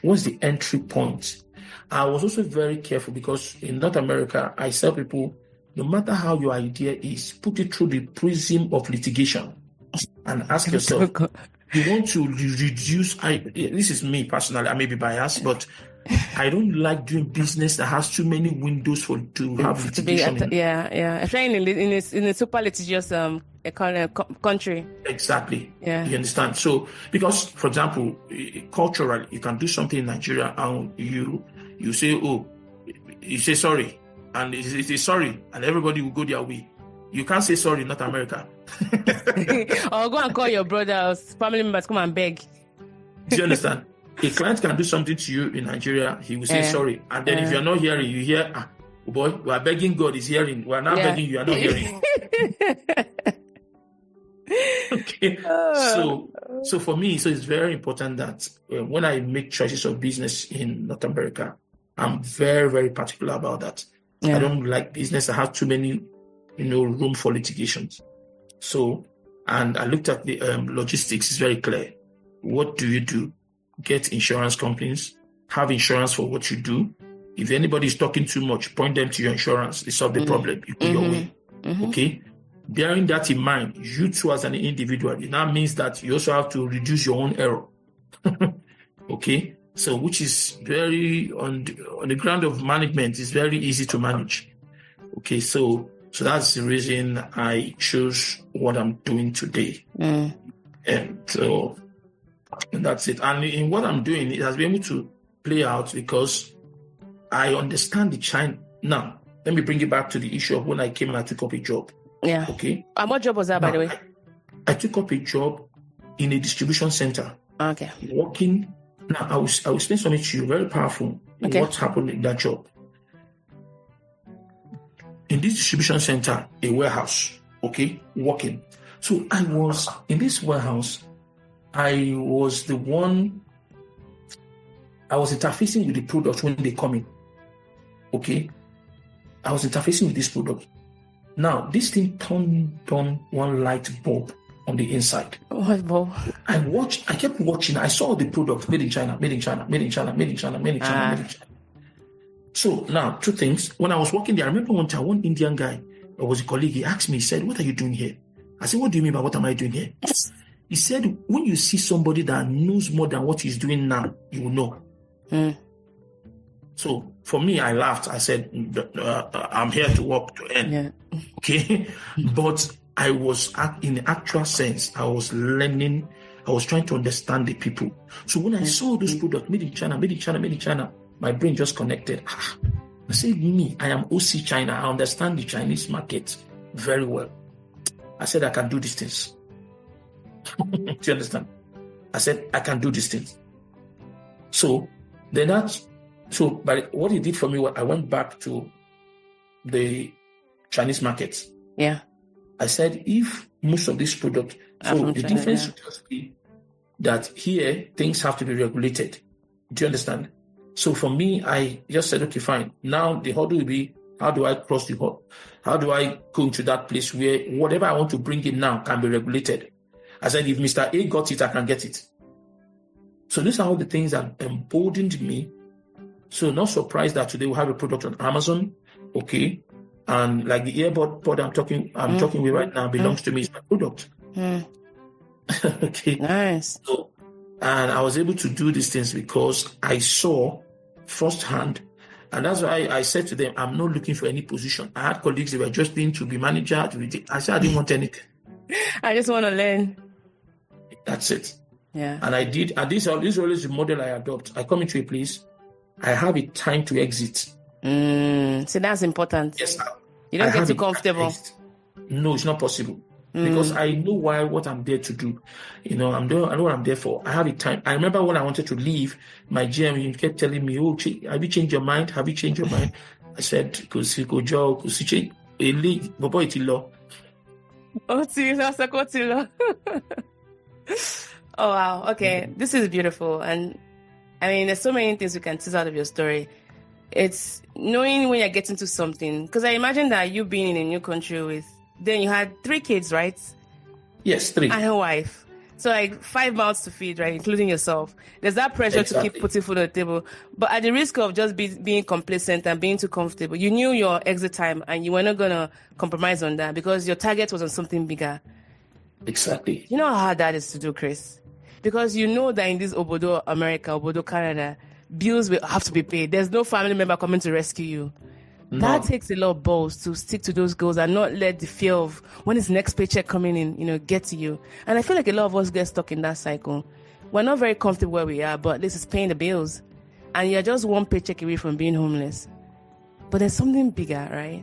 was the entry point. I was also very careful because in North America, I tell people, no matter how your idea is, put it through the prism of litigation and ask yourself, you want to reduce, this is me personally, I may be biased, but I don't like doing business that has too many windows to have litigation. Yeah. Especially in a super litigious country. Exactly. Yeah. You understand? So, because, for example, culturally, you can do something in Nigeria and you say, you say sorry, and it is sorry, and everybody will go their way. You can't say sorry in North America. Or go and call your brothers, family members, come and beg. Do you understand? A client can do something to you in Nigeria, he will say sorry. And then if you're not hearing, you hear, oh boy, we are begging, God is hearing. We are not begging, you are not hearing. Okay. So for me, it's very important that when I make choices of business in North America, I'm very, very particular about that. Yeah. I don't like business that has too many, room for litigations. So, and I looked at the logistics, it's very clear. What do you do? Get insurance companies, have insurance for what you do. If anybody is talking too much, point them to your insurance. They solve the problem. You go your way. Okay? Bearing that in mind, you too as an individual, it now means that you also have to reduce your own error. Okay? So, which is very, on the ground of management, is very easy to manage. Okay? So that's the reason I chose what I'm doing today. And so that's it. And in what I'm doing, it has been able to play out because I understand the China. Now, let me bring it back to the issue of when I came and I took up a job. Yeah. Okay. And what job was that, by the way? I took up a job in a distribution center. Okay. Working. Now, I will explain something to you, very powerful. Okay. What happened in that job? In this distribution center, a warehouse, okay, working. So I was in this warehouse. I was interfacing with the products when they come in. Okay? I was interfacing with this product. Now, this thing turned on one light bulb on the inside. What bulb? I kept watching. I saw the product made in China, made in China, made in China, made in China, made in China, made in China. So now, two things. When I was working there, I remember one time, one Indian guy, or was a colleague, he asked me, he said, "What are you doing here?" I said, "What do you mean by what am I doing here?" He said, "When you see somebody that knows more than what he's doing now, you will know." So for me, I laughed. I said, "I'm here to work to earn." Yeah. Okay. But I was, in the actual sense, I was learning. I was trying to understand the people. So when I saw those products made in China, made in China, made in China, my brain just connected. I said, I am OC China. I understand the Chinese market very well. I said, I can do these things. Do you understand? I said, I can do these things. So but what he did for me was I went back to the Chinese market. Yeah. I said, if most of these products, so the difference would just be that here things have to be regulated. Do you understand? So for me, I just said, okay, fine. Now the hurdle will be, how do I cross the hurdle? How do I go into that place where whatever I want to bring in now can be regulated? I said, if Mr. A got it, I can get it. So these are all the things that emboldened me. So not surprised that today we have a product on Amazon, okay? And like the earbud pod I'm talking with right now belongs to me, it's my product. Okay. Nice. So, and I was able to do these things because I saw firsthand, and that's why I said to them, I'm not looking for any position. I had colleagues that were just being to be manager. I said I didn't want anything. I just want to learn. That's it. Yeah. And I did, and this is always the model I adopt. I come into a place, I have a time to exit. So that's important. Yes, you don't get too comfortable. No, it's not possible. Because I know what I'm there to do. I know what I'm there for. I have a time. I remember when I wanted to leave, my GM, he kept telling me, "Oh, have you changed your mind? Have you changed your mind?" I said, "Because he go job, because he change a leave, but boy, it's law." Oh, oh wow. Okay, this is beautiful, and I mean, there's so many things we can tease out of your story. It's knowing when you're getting to something, because I imagine that you being in a new country then you had 3 kids, right? Yes, 3. And a wife. So like 5 mouths to feed, right? Including yourself. There's that pressure to keep putting food on the table. But at the risk of just being complacent and being too comfortable, you knew your exit time and you were not going to compromise on that because your target was on something bigger. Exactly. You know how hard that is to do, Chris? Because you know that in this Obodo America, Obodo Canada, bills will have to be paid. There's no family member coming to rescue you. No. That takes a lot of balls to stick to those goals and not let the fear of when is the next paycheck coming in, get to you. And I feel like a lot of us get stuck in that cycle. We're not very comfortable where we are, but this is paying the bills. And you're just one paycheck away from being homeless. But there's something bigger, right?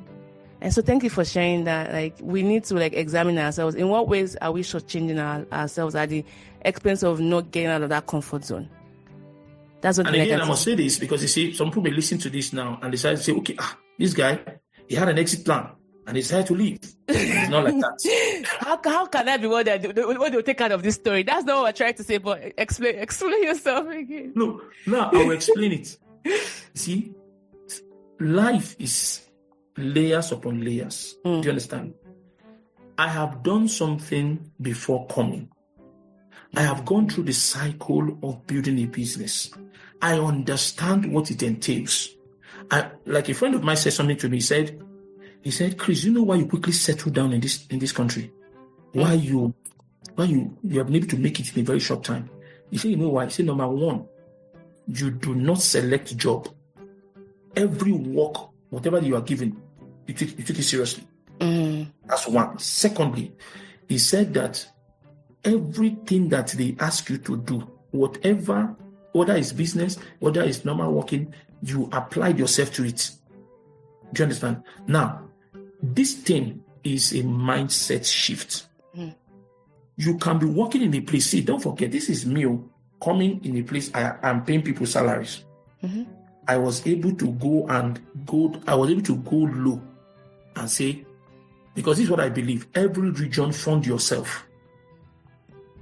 And so thank you for sharing that. Like, we need to examine ourselves. In what ways are we shortchanging ourselves at the expense of not getting out of that comfort zone? That's what. And again, I must say this because you see, some people may listen to this now and decide to say, okay, this guy, he had an exit plan and he decided to leave. It's not like that. How can that be what they'll take out of this story? That's not what I'm trying to say, but explain yourself again. No, now I will explain it. See, life is layers upon layers. Do you understand? I have done something before coming. I have gone through the cycle of building a business. I understand what it entails. Like a friend of mine said something to me. He said, "Chris, you know why you quickly settle down in this country? Why you have been able to make it in a very short time?" He said, "You know why?" He said, "Number one, you do not select job. Every work, whatever you are given, you take it seriously. That's one. Secondly, he said that everything that they ask you to do, whether it's business, whether it's normal working, you applied yourself to it." Do you understand? Now, this thing is a mindset shift. You can be working in a place. See, don't forget, this is me coming in a place. I'm paying people salaries. I was able to go low and say, because this is what I believe, every region fund yourself.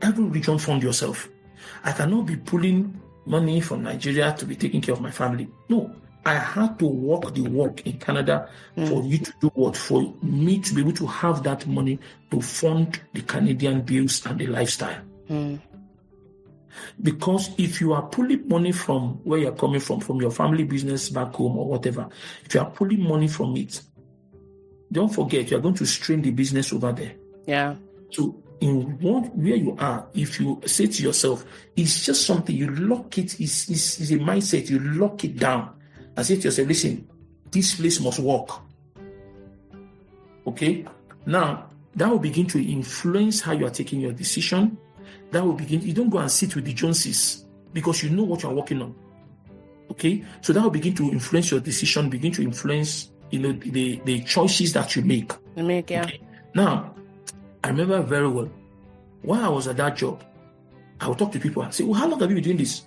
Every region fund yourself. I cannot be pulling money from Nigeria to be taking care of my family. No, I had to walk the walk in Canada for you to do what? For me to be able to have that money to fund the Canadian bills and the lifestyle. Because if you are pulling money from where you're coming from your family business back home or whatever, if you are pulling money from it, don't forget, you're going to strain the business over there. Yeah. So where you are, if you say to yourself, it's just something, you lock it, it's a mindset, you lock it down and say to yourself, listen, this place must work. Okay? Now, that will begin to influence how you are taking your decision. That will begin, you don't go and sit with the Joneses because you know what you're working on. Okay? So that will begin to influence your decision, begin to influence, the choices that you make. Yeah. Okay? Now, I remember very well, while I was at that job, I would talk to people and say, well, how long have you been doing this?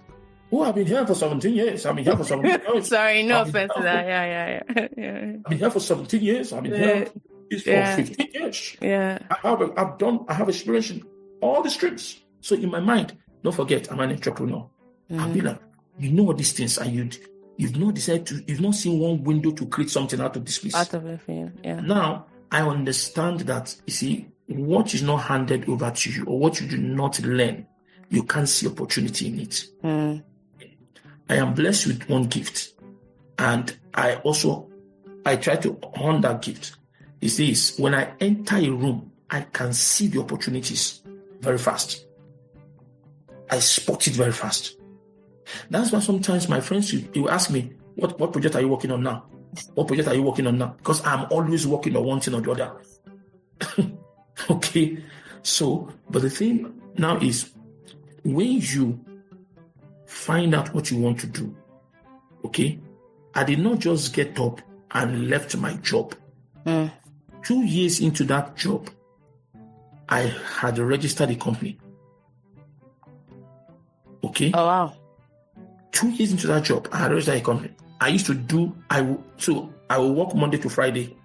Oh, I've been here for 17 years. I've been here for 17 years. Sorry, no offense to that. Yeah. I've been here for 17 years. I've been here for 15 years. Yeah. I have experience in all the streams. So in my mind, don't forget, I'm an entrepreneur. I'll be like, you know all these things, and you've not seen one window to create something out of this place. Out of it, yeah. Now, I understand that, you see, what is not handed over to you or what you do not learn, you can't see opportunity in it. I am blessed with one gift, and I try to own that gift. Is this: when I enter a room, I can see the opportunities very fast. I spot it very fast. That's why sometimes my friends will ask me, what project are you working on now? What project are you working on now? Because I'm always working on one thing or the other. Okay. So, but the thing now is, when you find out what you want to do, okay, I did not just get up and left my job. 2 years into that job, I had registered a company. Okay. Oh, wow. 2 years into that job, I had registered a company. I used to do, I will work Monday to Friday,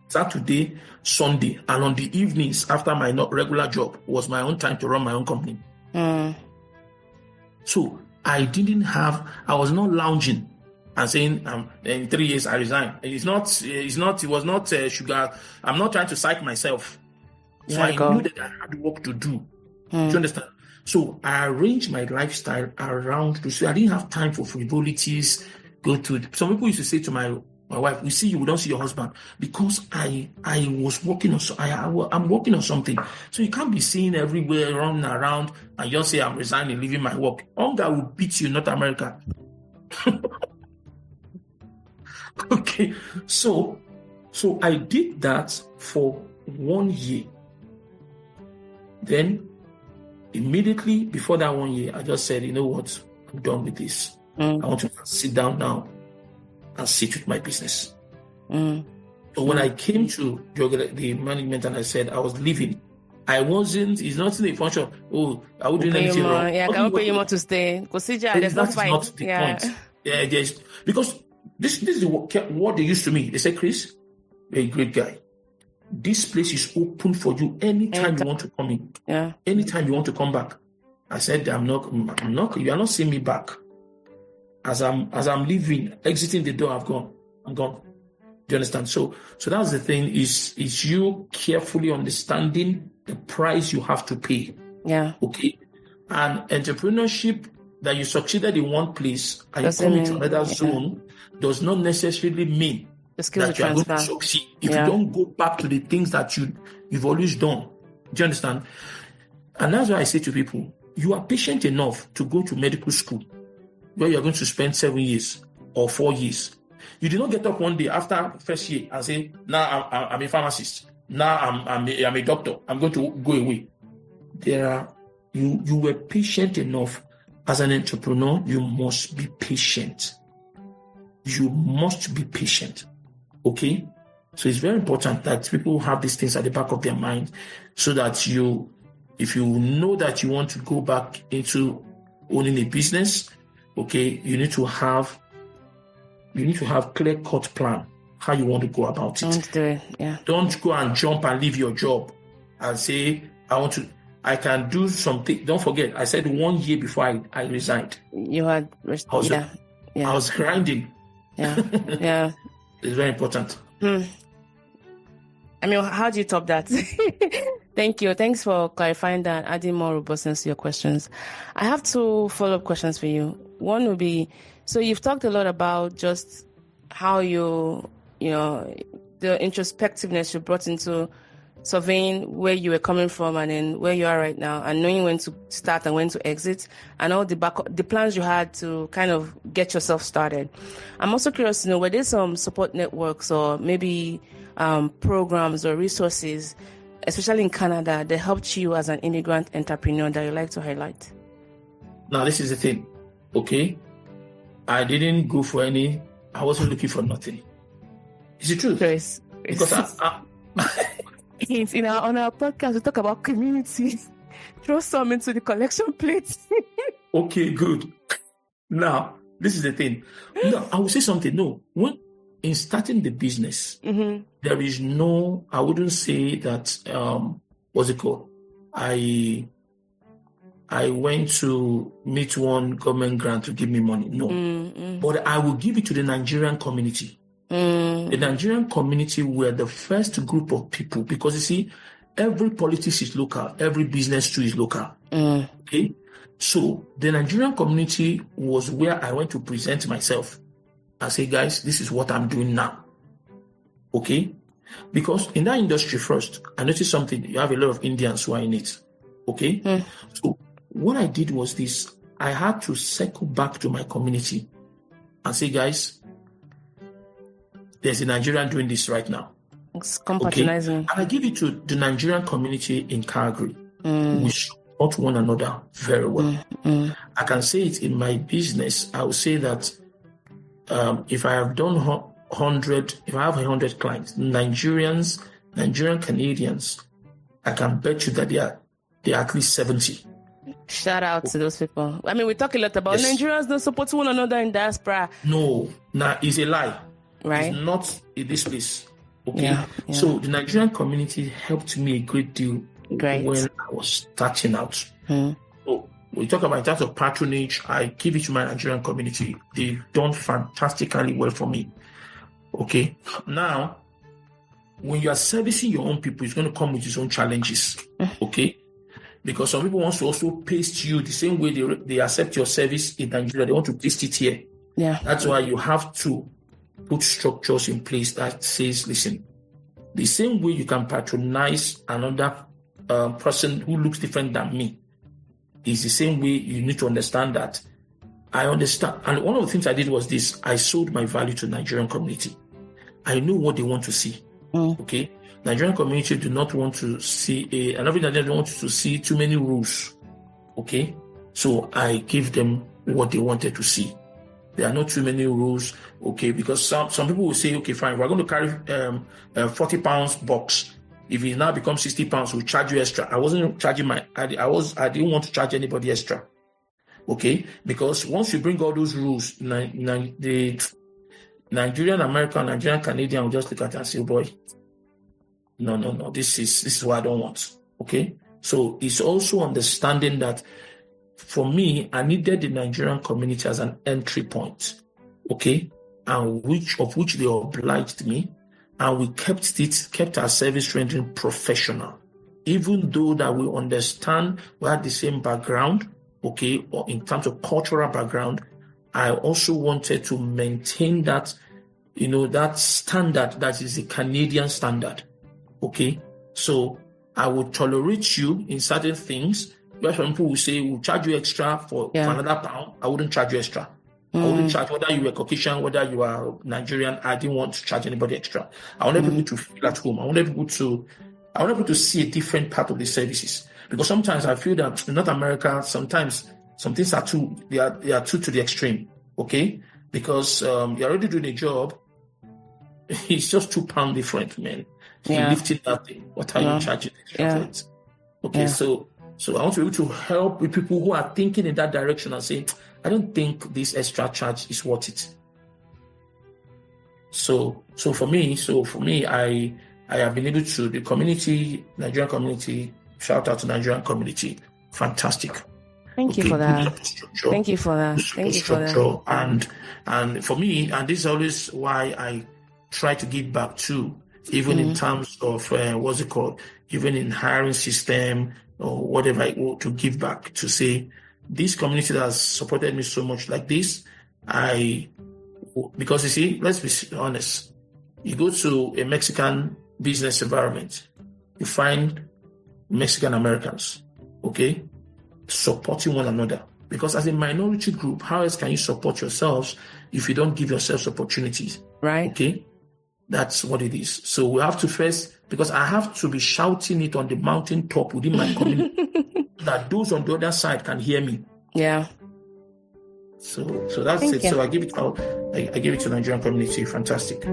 Saturday, Sunday, and on the evenings after my regular job was my own time to run my own company. So I was not lounging and saying, in 3 years I resign. It was not sugar. I'm not trying to psych myself. So I knew that I had work to do. Do you understand? So I arranged my lifestyle around to say I didn't have time for frivolities. Some people used to say to my wife, we see you, we don't see your husband, because I was working on. I'm working on something. So you can't be seen everywhere running around and just say I'm resigning, leaving my work. Hunger will beat you, not America. Okay, so I did that for 1 year. Then immediately before that 1 year, I just said, you know what, I'm done with this. I want to sit down now and sit with my business. So when I came to the management and I said I was leaving, it's not in the function, I would do anything wrong. Yeah, I can't pay you more to stay. There's no fight. Not the point. Yeah, because this is what they used to me. They said, Chris, you're a great guy. This place is open for you anytime you want to come in. Yeah. Anytime you want to come back. I said, I'm not, you are not seeing me back. As I'm leaving, exiting the door, I'm gone. Do you understand? So that's the thing, is you carefully understanding the price you have to pay. Yeah. Okay. And entrepreneurship, that you succeeded in one place and you come into another zone, does not necessarily mean that you are going to succeed if you don't go back to the things that you've always done. Do you understand? And that's why I say to people, you are patient enough to go to medical school where you're going to spend 7 years or 4 years. You did not get up one day after first year and say, now I'm a pharmacist. Now I'm a doctor. I'm going to go away. You were patient enough. As an entrepreneur, you must be patient. You must be patient. Okay? So it's very important that people have these things at the back of their mind, so that if you know that you want to go back into owning a business, okay, you need to have clear-cut plan how you want to go about it. Don't do it. Yeah. Don't go and jump and leave your job and say, I can do something. Don't forget, I said 1 year before I resigned. You had, I was grinding. Yeah, yeah. It's very important. I mean, how do you top that? Thank you. Thanks for clarifying that, adding more robustness to your questions. I have 2 follow-up questions for you. One would be, so you've talked a lot about just how the introspectiveness you brought into surveying where you were coming from and then where you are right now, and knowing when to start and when to exit, and all the plans you had to kind of get yourself started. I'm also curious to know, were there some support networks or maybe programs or resources, especially in Canada, that helped you as an immigrant entrepreneur that you'd like to highlight? Now, this is the thing, okay? I didn't go for I wasn't looking for nothing. Is it true? Chris. Because on our podcast, we talk about community. Throw some into the collection plate. Okay, good. Now, this is the thing. No, I will say something. No, in starting the business, there is I wouldn't say that, what's it called? I went to meet one government grant to give me money. No. But I will give it to the Nigerian community. The Nigerian community were the first group of people, because you see, every politics is local, every business too is local. Okay? So the Nigerian community was where I went to present myself. I say, guys, this is what I'm doing now. Okay? Because in that industry first, I noticed something. You have a lot of Indians who are in it. Okay? So what I did was this. I had to circle back to my community and say, guys, there's a Nigerian doing this right now. It's compartmentalizing. Okay? And I give it to the Nigerian community in Calgary. We support one another very well. I can say it in my business. I will say that if I have done 100, if I have 100 clients, Nigerian Canadians, I can bet you that they are at least 70. Shout out to those people. I mean, we talk a lot about Nigerians don't support one another in diaspora. No, it's a lie. Right? It's not in this place. Okay. So the Nigerian community helped me a great deal when I was starting out. So we talk about in terms of patronage, I give it to my Nigerian community. They've done fantastically well for me. Okay. Now, when you are servicing your own people, it's going to come with its own challenges. Okay. Because some people want to also paste you the same way they accept your service in Nigeria. They want to paste it here. Yeah. That's why you have to put structures in place that says, listen, the same way you can patronize another person who looks different than me is the same way you need to understand that I understand. And one of the things I did was this. I sold my value to the Nigerian community. I know what they want to see. Okay. Nigerian community do not want to see another thing that they don't want to see too many rules. Okay. So I give them what they wanted to see. There are not too many rules. Okay. Because some people will say, okay, fine, we're going to carry 40 pounds box. If it now becomes 60 pounds, we'll charge you extra. I wasn't charging I didn't want to charge anybody extra. Okay. Because once you bring all those rules, the Nigerian American, Nigerian Canadian will just look at it and say, oh boy, no, this is what I don't want. Okay. So it's also understanding that for me, I needed the Nigerian community as an entry point. Okay. And which they obliged me. And we kept our service rendering professional. Even though that we understand we have the same background, okay, or in terms of cultural background, I also wanted to maintain that, that standard that is the Canadian standard. Okay. So I would tolerate you in certain things. Where some people will say, we'll charge you extra for another pound. I wouldn't charge you extra. I wouldn't charge whether you were Caucasian, whether you are Nigerian. I didn't want to charge anybody extra. I wanted people to feel at home. I wanted people to see a different part of the services. Because sometimes I feel that in North America, sometimes some things are too to the extreme. Okay? Because you're already doing a job. It's just £2 different, man. You lifted that thing. What are you charging extra for it? Okay, so I want to be able to help with people who are thinking in that direction and saying, I don't think this extra charge is worth it. So for me, I have been able to, the community, Nigerian community, shout out to Nigerian community, fantastic. Thank you for that. Thank you for that. Thank you for that. And for me, and this is always why I try to give back too, even in terms of even in hiring system or whatever, to give back, to say this community that has supported me so much like this, because you see, let's be honest, you go to a Mexican business environment, you find Mexican Americans, okay, supporting one another. Because as a minority group, how else can you support yourselves if you don't give yourselves opportunities? Right. Okay. That's what it is. So we have to first, because I have to be shouting it on the mountain top within my community that those on the other side can hear me. Yeah. So that's Thank it. You. So I give it out. I give it to the Nigerian community. Fantastic.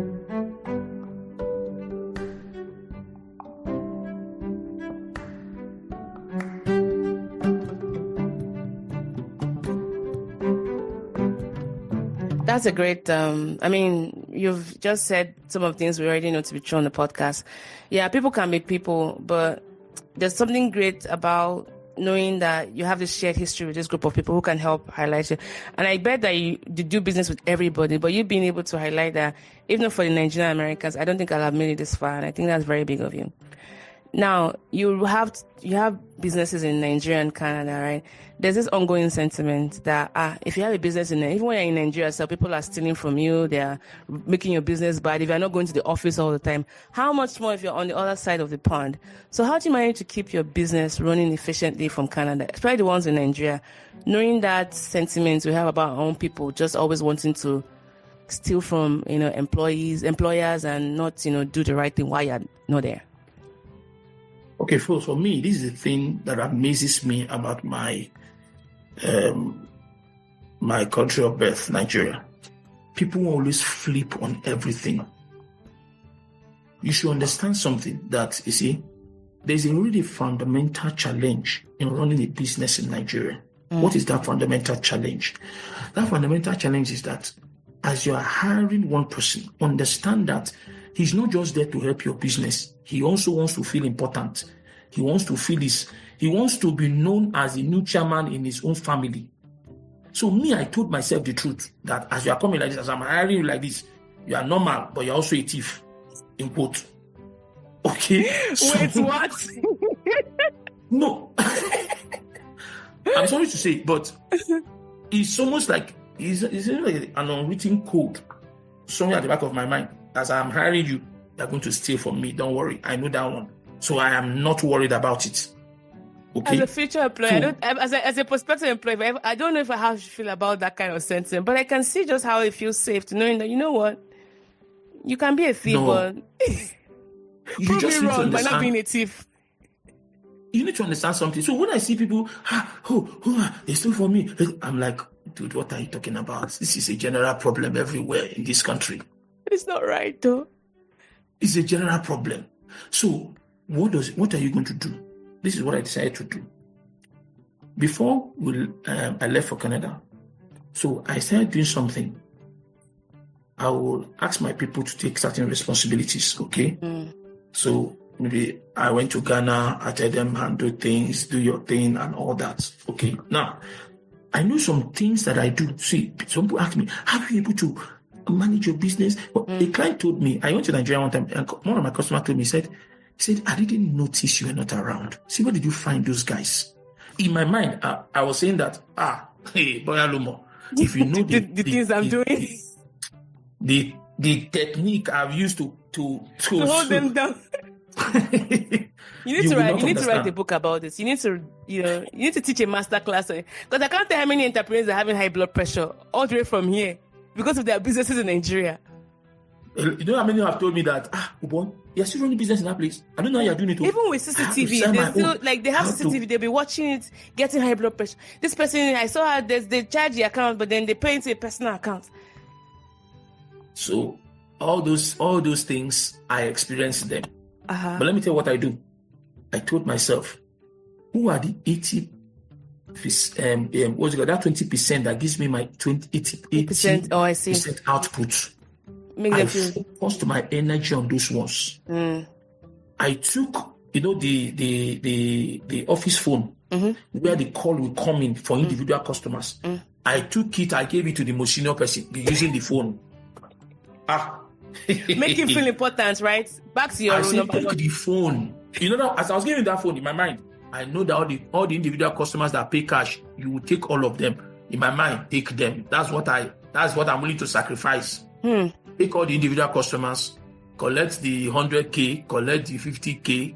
That's a great, you've just said some of the things we already know to be true on the podcast. Yeah, people can be people, but there's something great about knowing that you have this shared history with this group of people who can help highlight you. And I bet that you do business with everybody, but you being able to highlight that, even for the Nigerian Americans, I don't think I'll have made it this far. And I think that's very big of you. Now, you have businesses in Nigeria and Canada, right? There's this ongoing sentiment that if you have a business even when you're in Nigeria, so people are stealing from you, they are making your business bad. If you're not going to the office all the time, how much more if you're on the other side of the pond? So how do you manage to keep your business running efficiently from Canada, especially the ones in Nigeria, knowing that sentiment we have about our own people just always wanting to steal from, employers and not, do the right thing while you're not there? Okay, for me, this is the thing that amazes me about my my country of birth, Nigeria. People always flip on everything. You should understand something that, you see, there's a really fundamental challenge in running a business in Nigeria. What is that fundamental challenge? That fundamental challenge is that as you are hiring one person, understand that he's not just there to help your business. He also wants to feel important. He wants to he wants to be known as a new chairman in his own family. So me, I told myself the truth that as you are coming like this, as I'm hiring you like this, you are normal, but you're also a thief, in quote. Okay? Wait, what? No. I'm sorry to say, but it's almost like it's like an unwritten code somewhere at the back of my mind. As I'm hiring you, you're going to steal from me. Don't worry. I know that one. So I am not worried about it. Okay? As a future employee, as a prospective employee, I don't know how you feel about that kind of sentiment, but I can see just how it feels safe to knowing that, you know what? You can be a thief, but prove me wrong by not being a thief. You need to understand something. So when I see people, they stole from me, I'm like, dude, what are you talking about? This is a general problem everywhere in this country. It's not right, though. It's a general problem. So what are you going to do? This is what I decided to do. Before I left for Canada, so I started doing something. I will ask my people to take certain responsibilities, okay? So maybe I went to Ghana, I tell them, handle things, do your thing and all that. Okay. Now, I know some things that I do. See, some people ask me, how are you able to manage your business? Well, a client told me, I went to Nigeria one time, and one of my customers told me, he said, I didn't notice you were not around. See, where did you find those guys? In my mind, I was saying that, hey, Boy Alumo, if you know the things I'm doing, the technique I've used to hold them down. You need to write a book about this. You need to teach a master class, because I can't tell how many entrepreneurs are having high blood pressure all the way from here because of their businesses in Nigeria. You know how many have told me that you're still running business in that place. I don't know how you're doing it. Even with CCTV, they have CCTV. They'll be watching it, getting high blood pressure. This person, I saw her. They charge the account, but then they pay into a personal account. So all those things, I experienced them. But let me tell you what I do. I told myself, who are the 80%? What's it called? That 20% that gives me my 80%. Oh, I see. Percent output. I focused my energy on those ones. I took, the office phone where the call will come in for individual customers. I took it. I gave it to the most senior person using the phone. Make him feel important, right? Back to your number one. Take the phone. As I was giving that phone in my mind, I know that all the individual customers that pay cash, you will take all of them. In my mind, take them. That's what I'm willing to sacrifice. Take all the individual customers, collect the 100K, collect the 50K,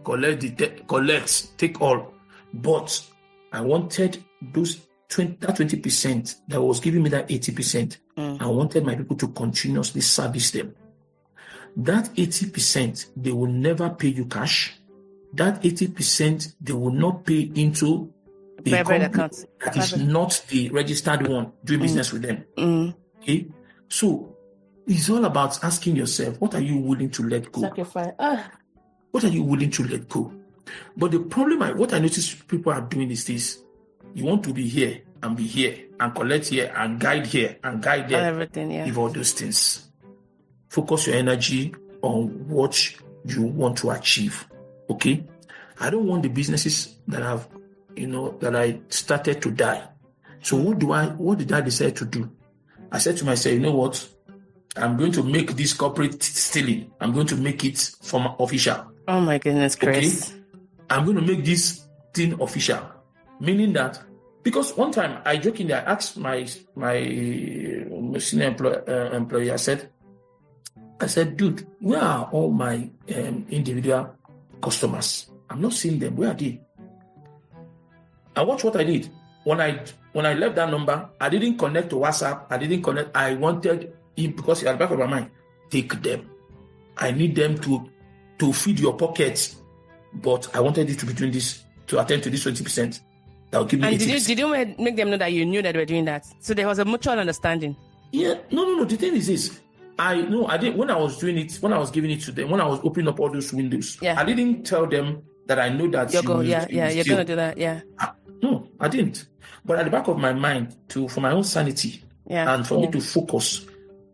take all. But I wanted that 20% that was giving me that 80%. I wanted my people to continuously service them. That 80%, they will never pay you cash. That 80%, they will not pay into a company that is not the registered one doing business with them. Okay? So it's all about asking yourself, what are you willing to let go? Sacrifice. What are you willing to let go? But the problem, what I notice people are doing is this. You want to be here and collect here and guide here and guide there. Everything, yeah. Give all those things. Focus your energy on what you want to achieve. Okay? I don't want the businesses that I started to die. So what did I decide to do? I said to myself, you know what? I'm going to make this corporate stealing. I'm going to make it official. Oh my goodness, Chris. Okay? I'm going to make this thing official. Meaning that, because one time I jokingly asked my senior employee, I said, dude, where are all my individual customers? I'm not seeing them. Where are they? And watch what I did. When I left that number, I didn't connect to WhatsApp. I wanted him, because at the back of my mind, take them. I need them to feed your pockets. but I wanted you to be doing this, to attend to this 20%. That will give me 80%. And did you make them know that you knew that they were doing that? So there was a mutual understanding. Yeah, no. The thing is this. I didn't, when I was doing it, when I was giving it to them, when I was opening up all those windows, I didn't tell them that I know that you're going to do that. Yeah. No, I didn't. But at the back of my mind, for my own sanity and for me to focus,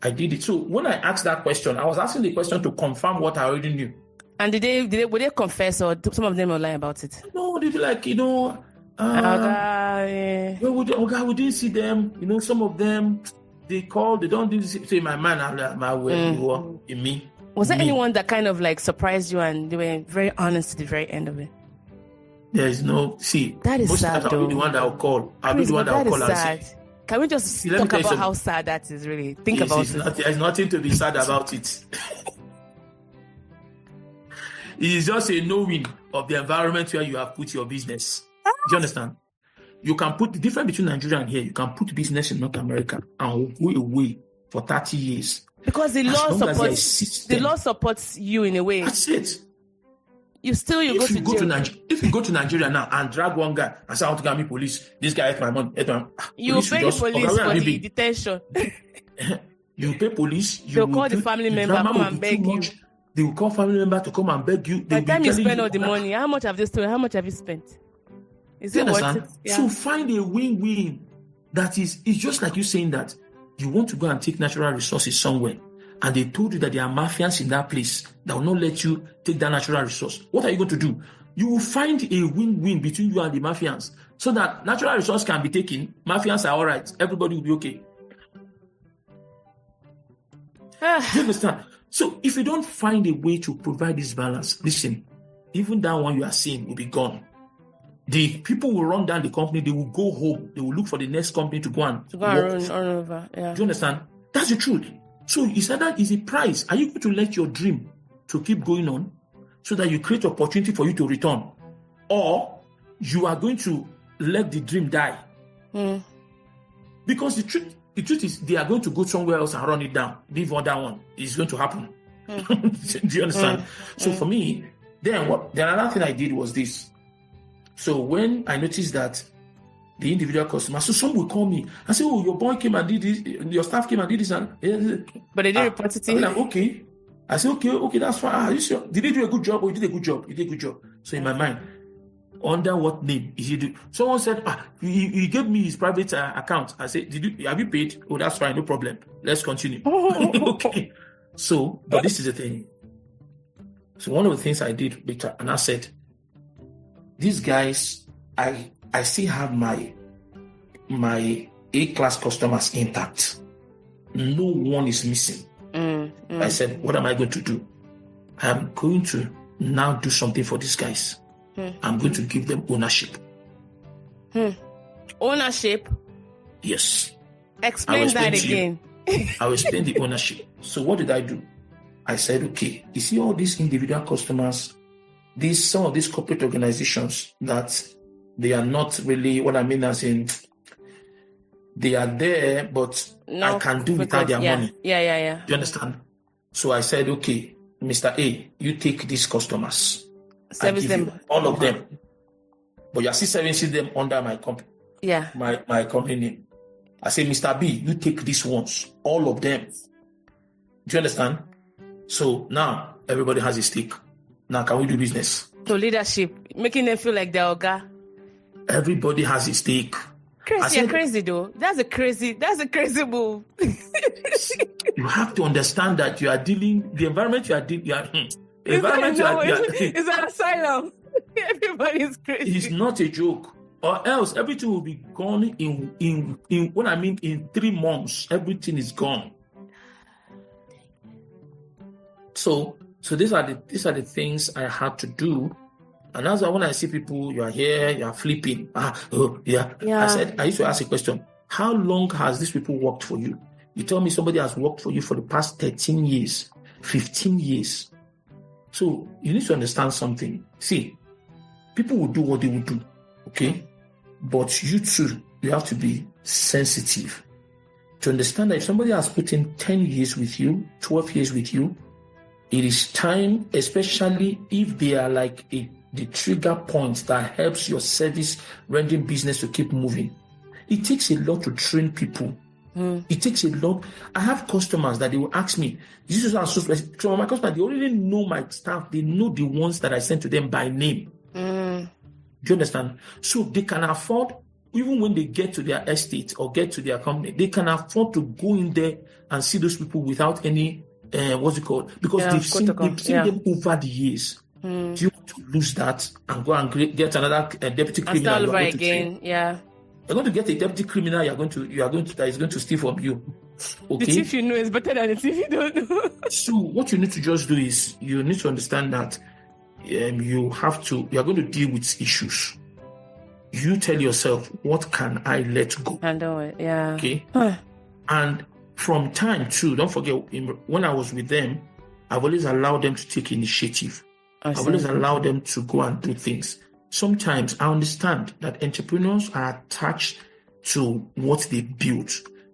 I did it. So when I asked that question, I was asking the question to confirm what I already knew. And would they confess, or some of them will lie about it? No, they'd be like, we didn't see them. Some of them, they call, they don't do this. So in my mind, I'm like, my way, you are in me. Was there anyone that kind of like surprised you and they were very honest to the very end of it? There is no, that is most sad, I'll be the one that will call. I'll be the one that will call and say. Can we just talk about how sad that is, really? Think about it. There's nothing to be sad about it. It is just a knowing of the environment where you have put your business. Do you understand? You can put the difference between Nigeria and here. You can put business in North America and go away for 30 years. Because the law supports you in a way. That's it. If you go to Nigeria now and drag one guy and say, I want to get me police, this guy ate my money. You pay the police for the detention. You pay police. They'll call the family member come and beg you. They will call family member to come and beg you. By the time you spend all the money, how much have they stolen? How much have you spent? Is it worth it? Yeah. So find a win-win. That is, it's just like you saying that you want to go and take natural resources somewhere, and they told you that there are mafians in that place that will not let you take that natural resource. What are you going to do? You will find a win-win between you and the mafians so that natural resource can be taken. Mafians are all right. Everybody will be okay. Do you understand? So if you don't find a way to provide this balance, listen, even that one you are seeing will be gone. The people will run down the company. They will go home. They will look for the next company to go and run over. Yeah. Do you understand? That's the truth. So is a price. Are you going to let your dream to keep going on so that you create opportunity for you to return? Or you are going to let the dream die? Because the truth is they are going to go somewhere else and run it down. Leave on that one. It's going to happen. Do you understand? So for me, then another thing I did was this. So when I noticed that the individual customer, so some will call me and say, "Oh, your boy came and did this, your staff came and did this," but they didn't report it to you. I'm like, okay. I say, okay, that's fine. Are you sure? Did he do a good job? Or you did a good job? You did a good job. So in my mind, under what name is he doing? Someone said, he gave me his private account. I said, have you paid? Oh, that's fine, no problem. Let's continue. Okay. So, but this is the thing. So one of the things I did later, and I said, these guys, I still have my A-class customers intact. No one is missing. I said, what am I going to do? I'm going to now do something for these guys. I'm going to give them ownership. Ownership? Yes. Explain that again. I will explain the ownership. So what did I do? I said, okay, you see all these individual customers, some of these corporate organizations that they are not really, what I mean as in, they are there, but I can do without their money. Yeah. Do you understand? So I said, okay, Mr. A, you take these customers. Service them. All of them. But you're still servicing them under my company. Yeah. My company name. I say, Mr. B, you take these ones. All of them. Do you understand? So now everybody has a stake. Now can we do business? So leadership, making them feel like they're Oga. Everybody has a stake. You're crazy though. That's a crazy move. You have to understand that you are dealing, the environment you are dealing, it's an asylum. Everybody's crazy. It's not a joke. Or else everything will be gone in what I mean in 3 months. Everything is gone. So these are the things I had to do. And that's why when I see people, you are here, you are flipping. I used to ask a question. How long has these people worked for you? You tell me somebody has worked for you for the past 13 years, 15 years. So you need to understand something. See, people will do what they will do. Okay? But you too, you have to be sensitive to understand that if somebody has put in 10 years with you, 12 years with you, it is time, especially if they are like a the trigger point that helps your service rendering business to keep moving. It takes a lot to train people. It takes a lot. I have customers that they will ask me, this is so my customers, they already know my staff. They know the ones that I send to them by name. Do you understand? So they can afford, even when they get to their estate or get to their company, they can afford to go in there and see those people without any, what's it called? Because they've seen them over the years. Do you want to lose that and go and get another deputy criminal? Start over again, You're going to get a deputy criminal. That is going to steal from you. Okay. The thief you know is better than the thief you don't know. So what you need to just do is you need to understand that you are going to deal with issues. You tell yourself, what can I let go? Handle it, yeah. Okay. And from time too, don't forget, when I was with them, I've always allowed them to take initiative. I've always allowed them to go and do things. Sometimes I understand that entrepreneurs are attached to what they built.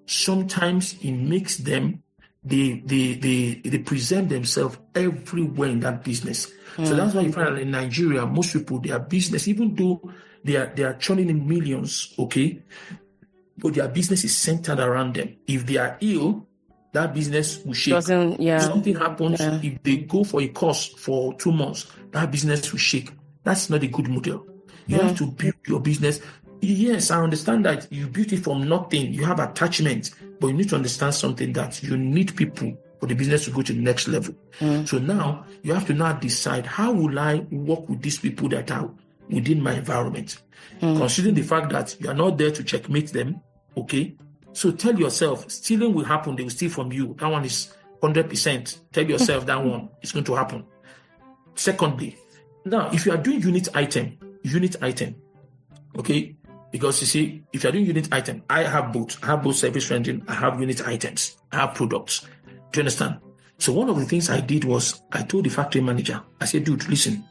Sometimes it makes them, they present themselves everywhere in that business. So that's why you find that in Nigeria, most people, their business, even though they are churning in millions, okay, but their business is centered around them. If they are ill, that business will shake. If something happens, if they go for a course for 2 months, that business will shake. That's not a good model. You have to build your business. Yes, I understand that you built it from nothing. You have attachment, but you need to understand something, that you need people for the business to go to the next level. So now you have to now decide, how will I work with these people that are within my environment? Considering the fact that you are not there to checkmate them, okay? So tell yourself, stealing will happen. They will steal from you. That one is 100%. Tell yourself that one is going to happen. Secondly, now, if you are doing unit item, okay? Because you see, if you are doing unit item, I have both. I have both service rendering. I have unit items. I have products. Do you understand? So one of the things I did was, I told the factory manager, I said, dude, listen,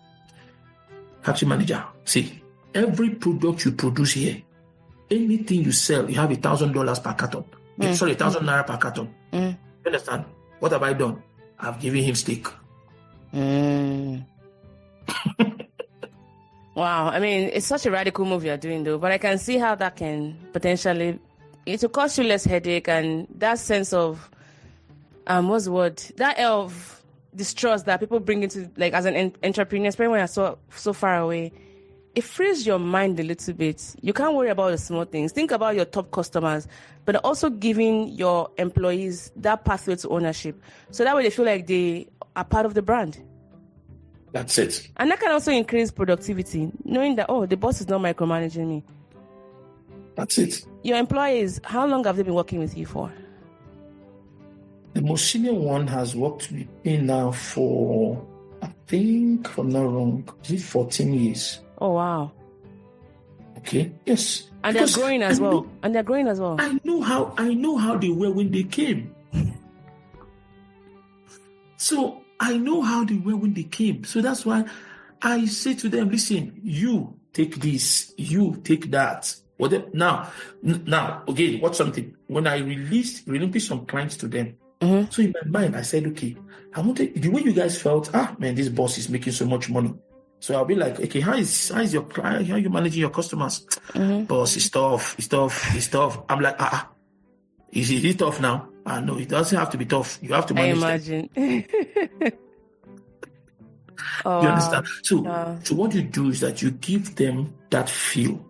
factory manager, see, every product you produce here, anything you sell, you have $1,000 per carton. Sorry, 1,000 naira per carton. You understand? What have I done? I've given him steak. Wow, I mean, it's such a radical move you're doing, though. But I can see how that can potentially, it will cost you less headache, and that sense of what's the word? That air of distrust that people bring into, like, as an entrepreneur, especially when you're so far away, it frees your mind a little bit. You can't worry about the small things. Think about your top customers, but also giving your employees that pathway to ownership. So that way they feel like they are part of the brand. That's it. And that can also increase productivity, knowing that, the boss is not micromanaging me. That's it. Your employees, how long have they been working with you for? The most senior one has worked with me now for, I think, if I'm not wrong, is it 14 years? Oh, wow. Okay, yes. And they're growing as well. I know how they were when they came. So I know how they were when they came. So that's why I say to them, listen, you take this, you take that. Now, okay, what's something? When I relinquished some clients to them, so in my mind, I said, okay, I wanted, the way you guys felt, man, this boss is making so much money. So I'll be like, okay, how is your client? How are you managing your customers? Boss, it's tough. I'm like, is it tough now? No, it doesn't have to be tough. You have to manage. I imagine. You understand? So what you do is that you give them that feel.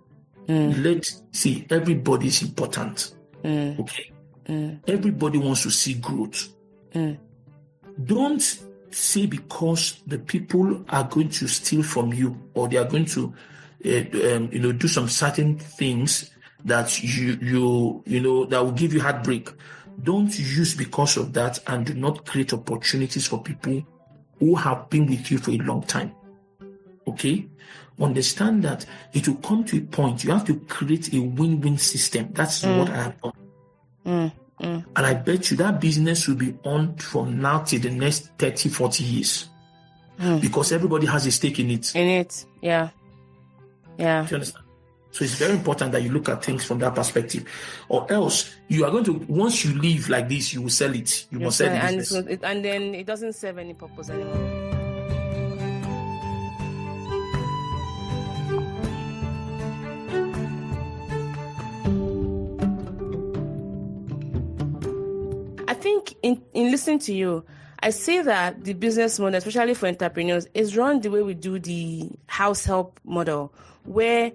Let's see, everybody's important. Okay. Everybody wants to see growth. Don't say because the people are going to steal from you, or they are going to do some certain things that you that will give you heartbreak. Don't use because of that, and do not create opportunities for people who have been with you for a long time. Okay? Understand that it will come to a point you have to create a win-win system. That's what I have done. And I bet you that business will be on from now till the next 30, 40 years. Because everybody has a stake in it. Yeah. Do you understand? So it's very important that you look at things from that perspective. Or else you are going to, once you leave like this, you will sell it. You must sell the business. And then it doesn't serve any purpose anymore. listening to you, I see that the business model, especially for entrepreneurs, is run the way we do the house help model, where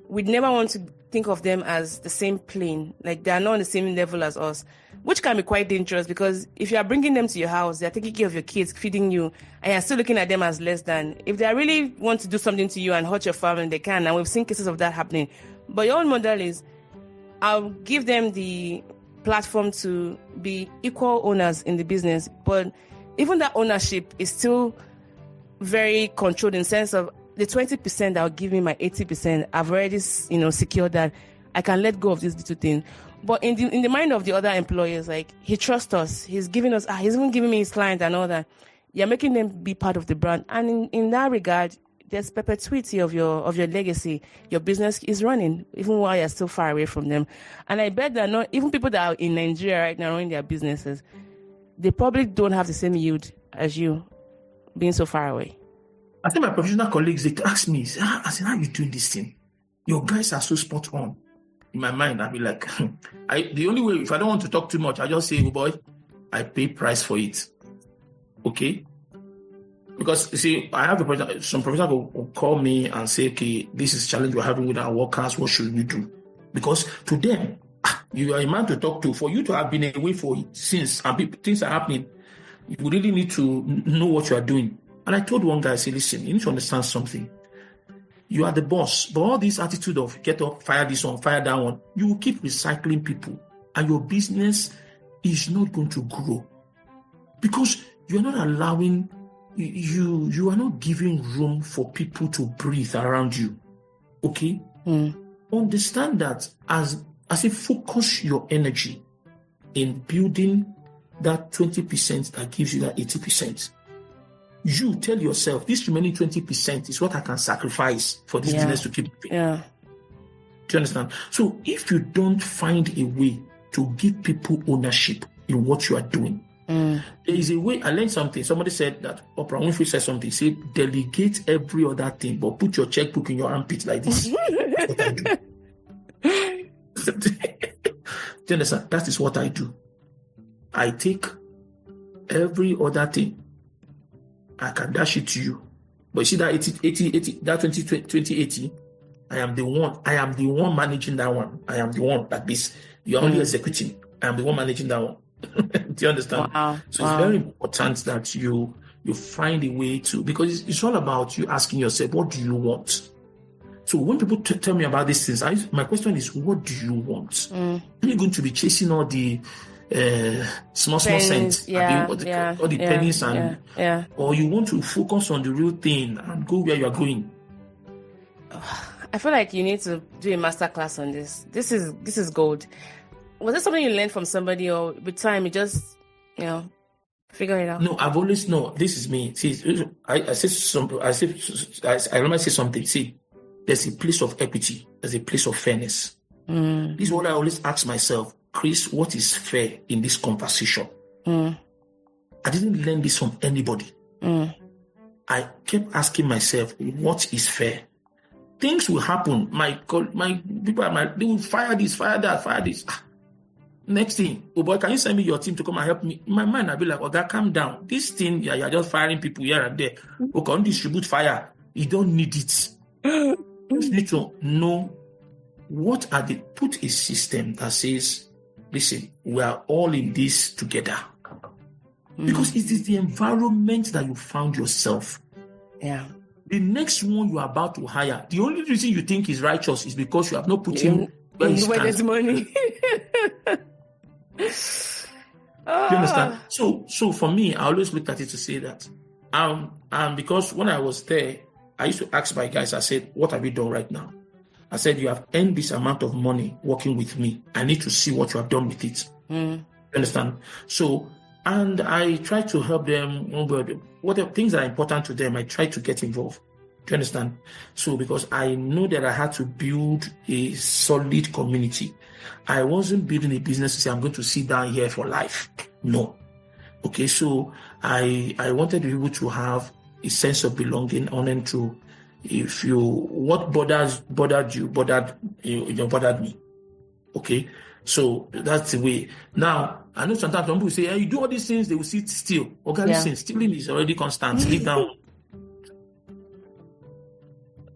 we'd never want to think of them as the same plane, like they're not on the same level as us, which can be quite dangerous, because if you are bringing them to your house, they're taking care of your kids, feeding you, and you're still looking at them as less than. If they really want to do something to you and hurt your family, they can, and we've seen cases of that happening. But your own model is, I'll give them the platform to be equal owners in the business, but even that ownership is still very controlled, in the sense of the 20% that will give me my 80%, I've already, secured that I can let go of this little thing. But in the mind of the other employers, like, he trusts us, he's giving us, he's even giving me his client and all that. You're making them be part of the brand, and in that regard, there's perpetuity of your legacy. Your business is running even while you're still far away from them. And I bet that not even people that are in Nigeria right now running their businesses, they probably don't have the same yield as you, being so far away. I think my professional colleagues, they ask me, I said, how are you doing this thing? Your guys are so spot on. In my mind, I'll be like, the only way, if I don't want to talk too much, I just say, oh boy, I pay price for it. Okay? Because, you see, I have some professionals will call me and say, okay, this is a challenge we're having with our workers. What should we do? Because to them, you are a man to talk to. For you to have been away for it since and things are happening, you really need to know what you are doing. And I told one guy, I said, listen, you need to understand something. You are the boss, but all this attitude of get up, fire this one, fire that one, you will keep recycling people, and your business is not going to grow because you're not allowing, you are not giving room for people to breathe around you. Okay? Understand that as you focus your energy in building that 20% that gives you that 80%. You tell yourself, this remaining 20% is what I can sacrifice for this business to keep moving. Yeah. Do you understand? So if you don't find a way to give people ownership in what you are doing, there is a way. I learned something. Somebody said that, Oprah Winfrey said something. Say, delegate every other thing, but put your checkbook in your armpit like this. That's what I do. Do you understand? That is what I do. I take every other thing. I can dash it to you. But you see that 80, that 2080, I am the one managing that one. I am the one like this. You are only executing. I am the one managing that one. Do you understand? Wow. So it's very important that you find a way to, because it's all about you asking yourself, what do you want? So when people tell me about these things, my question is, what do you want? Are you going to be chasing all the small cents, all the pennies, or you want to focus on the real thing and go where you are going? I feel like you need to do a master class on this. This is gold. Was it something you learned from somebody, or with time you just figure it out? No, I've always known. This is me. See, I remember say something. See, there's a place of equity. There's a place of fairness. This is what I always ask myself. Chris, what is fair in this conversation? I didn't learn this from anybody. I kept asking myself, what is fair? Things will happen. My people, they will fire this, fire that, fire this. Next thing, oh boy, can you send me your team to come and help me? In my mind, I'll be like, okay, calm down. This thing, you're just firing people here and there. Okay, don't distribute fire. You don't need it. You just need to know put a system that says, listen, we are all in this together. Because it is the environment that you found yourself. Yeah. The next one you are about to hire, the only reason you think is righteous is because you have not put him where he stands. There's money. Do you understand? So for me, I always look at it to say that, because when I was there, I used to ask my guys, I said, what have you done right now? I said, you have earned this amount of money working with me. I need to see what you have done with it. You understand? So, and I try to help them, whatever things that are important to them, I try to get involved. Do you understand? So, because I know that I had to build a solid community. I wasn't building a business to say, I'm going to sit down here for life. No. Okay, so I wanted people to have a sense of belonging on and to, what bothered me. Okay. So that's the way. Now, I know sometimes some people say, hey, you do all these things, they will sit still. Okay, listen, stealing is already constant. Leave down.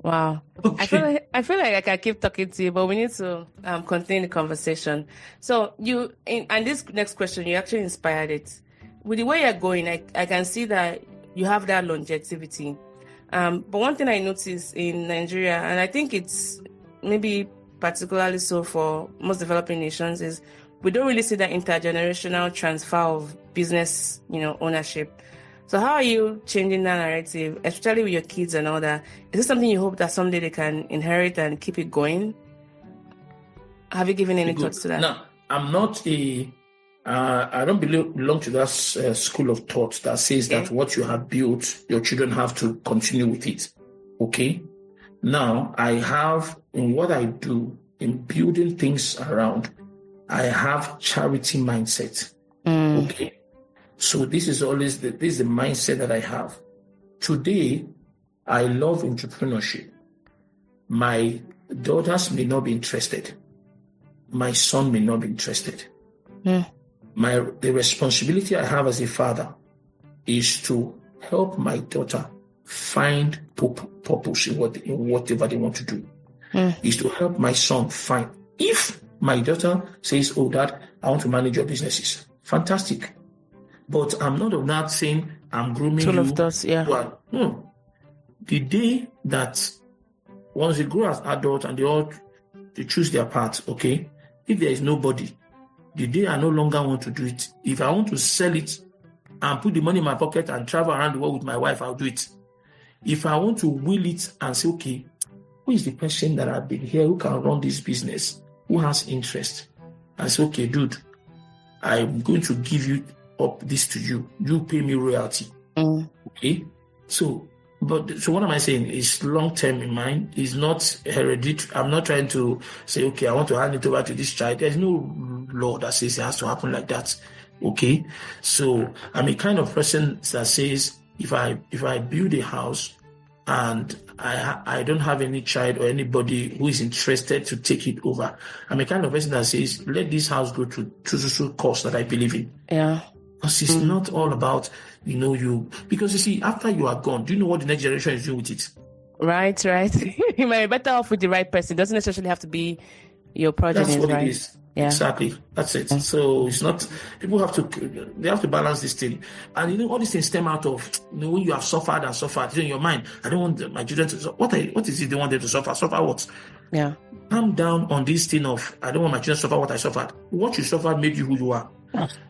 Wow. Okay. I feel like I can keep talking to you, but we need to continue the conversation. So and this next question, you actually inspired it. With the way you're going, I can see that you have that longevity. But one thing I noticed in Nigeria, and I think it's maybe particularly so for most developing nations, is we don't really see that intergenerational transfer of business, ownership. So how are you changing that narrative, especially with your kids and all that? Is this something you hope that someday they can inherit and keep it going? Have you given any thoughts to that? No, I'm not I don't belong to that school of thought that says that what you have built, your children have to continue with it. Okay? Now, I have, in what I do, in building things around, I have charity mindset. Okay? So this is the mindset that I have. Today, I love entrepreneurship. My daughters may not be interested. My son may not be interested. The responsibility I have as a father is to help my daughter find purpose in whatever they want to do. Is to help my son find. If my daughter says, oh, Dad, I want to manage your businesses, fantastic. But I'm not of that saying I'm grooming you. Of those, yeah. Well, the day that once they grow as adults and they choose their path, okay, if there is nobody, the day I no longer want to do it, if I want to sell it and put the money in my pocket and travel around the world with my wife, I'll do it. If I want to will it and say, okay, who is the person that I've been here who can run this business, who has interest? I say, okay, dude, I'm going to give you up this to you. You pay me royalty. Okay? So what am I saying? It's long-term in mind. It's not hereditary. I'm not trying to say, okay, I want to hand it over to this child. There's no law that says it has to happen like that. Okay? So I'm a kind of person that says, if I build a house and I don't have any child or anybody who is interested to take it over, I'm a kind of person that says, let this house go to course that I believe in. Yeah. Because it's not all about, because you see, after you are gone, do you know what the next generation is doing with it? Right. You might be better off with the right person. It doesn't necessarily have to be your project. That's what right? It is. Yeah. Exactly. That's it. So it's not, people have to balance this thing. And all these things stem out of, when you have suffered and suffered, in your mind, I don't want my children to suffer. What is it they want them to suffer? Suffer what? Yeah. Calm down on this thing of, I don't want my children to suffer what I suffered. What you suffered made you who you are.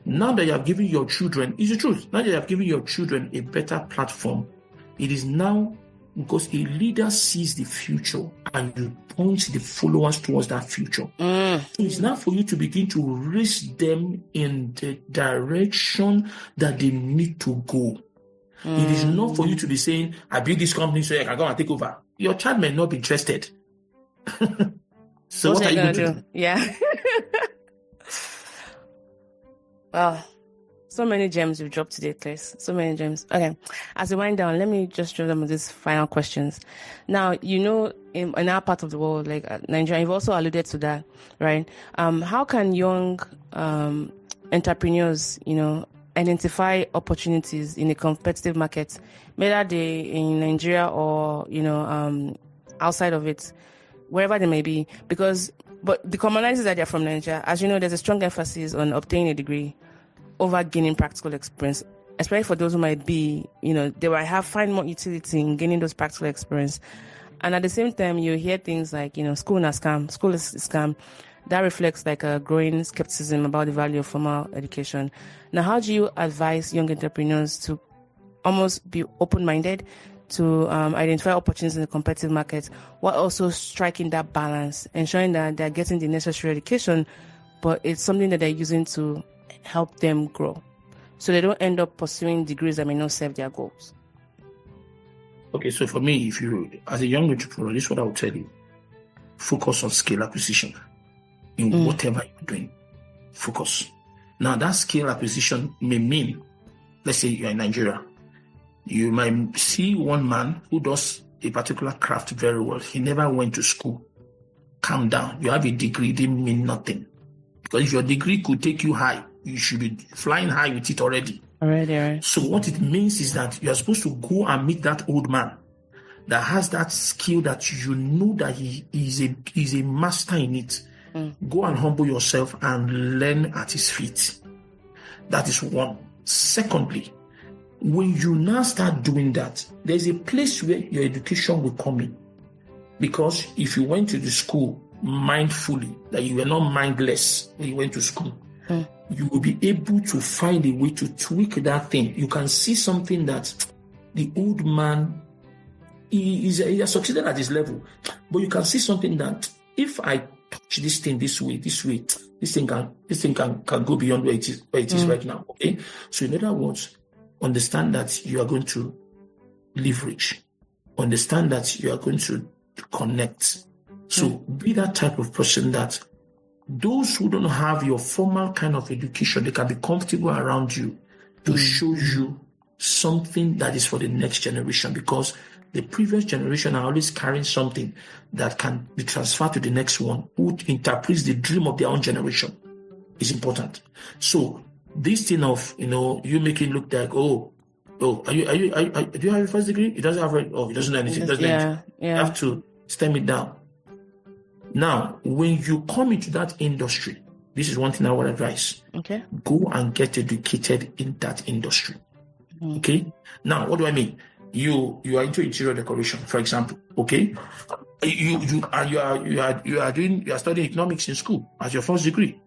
Now that you have given your children, it's the truth. Now that you have given your children a better platform, it is now because a leader sees the future and you point the followers towards that future. So it's now for you to begin to raise them in the direction that they need to go. It is not for you to be saying, I build this company so I can go and take over. Your child may not be interested. So what are you going to do? Yeah. Wow. So many gems you've dropped today, Chris. So many gems. Okay. As we wind down, let me just show them with these final questions. Now, in our part of the world, like Nigeria, you've also alluded to that, right? How can young entrepreneurs, identify opportunities in a competitive market, whether they in Nigeria or, outside of it, wherever they may be? But the commonalities that they're from Nigeria, as you know, there's a strong emphasis on obtaining a degree over gaining practical experience, especially for those who might be, they might find more utility in gaining those practical experience. And at the same time, you hear things like, school is a scam. That reflects like a growing skepticism about the value of formal education. Now, how do you advise young entrepreneurs to almost be open-minded, to identify opportunities in the competitive market, while also striking that balance, ensuring that they're getting the necessary education, but it's something that they're using to help them grow, so they don't end up pursuing degrees that may not serve their goals? Okay, so for me, if you, as a young entrepreneur, this is what I would tell you. Focus on skill acquisition in whatever you're doing. Focus. Now, that skill acquisition may mean, let's say you're in Nigeria, you might see one man who does a particular craft very well. He never went to school. Calm down. You have a degree, didn't mean nothing. Because if your degree could take you high, you should be flying high with it already. Right. So what it means is that you are supposed to go and meet that old man that has that skill that you know that he is a master in it. Go and humble yourself and learn at his feet. That is one. Secondly, when you now start doing that, there's a place where your education will come in. Because if you went to the school mindfully, that you were not mindless when you went to school, you will be able to find a way to tweak that thing. You can see something that the old man, he has succeeded at his level, but you can see something that if I touch this thing this way, this thing can go beyond where it is right now. Okay, so in other words, understand that you are going to leverage. Understand that you are going to connect. So be that type of person that those who don't have your formal kind of education, they can be comfortable around you to show you something that is for the next generation, because the previous generation are always carrying something that can be transferred to the next one who interprets the dream of their own generation. Is important. So this thing of, you making look like, do you have a first degree? He doesn't have it. He doesn't know anything. Yeah. You have to stem it down. Now, when you come into that industry, this is one thing I would advise. Okay. Go and get educated in that industry. Okay. Now, what do I mean? You are into interior decoration, for example. Okay. You are studying economics in school as your first degree,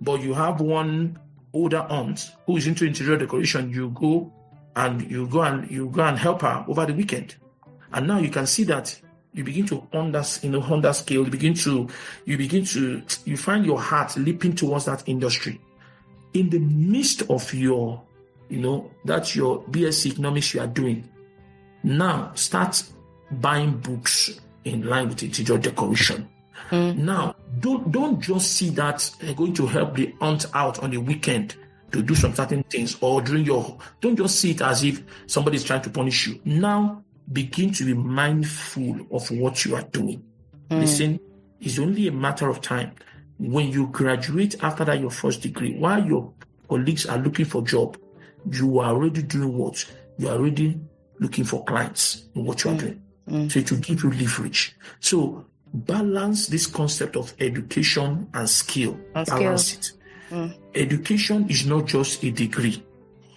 but you have one older aunt who is into interior decoration. You go and help her over the weekend, and now you can see that you begin to Honda scale. You find your heart leaping towards that industry. In the midst of your, that's your BSc economics you are doing. Now start buying books in line with interior decoration. Now, don't just see that they're going to help the aunt out on the weekend to do some certain things, or don't just see it as if somebody is trying to punish you. Now, begin to be mindful of what you are doing. Listen, it's only a matter of time. When you graduate after that, your first degree, while your colleagues are looking for job, you are already doing what? You are already looking for clients in what you are doing. So it will give you leverage. So balance this concept of education and skill. Balance it. Education is not just a degree.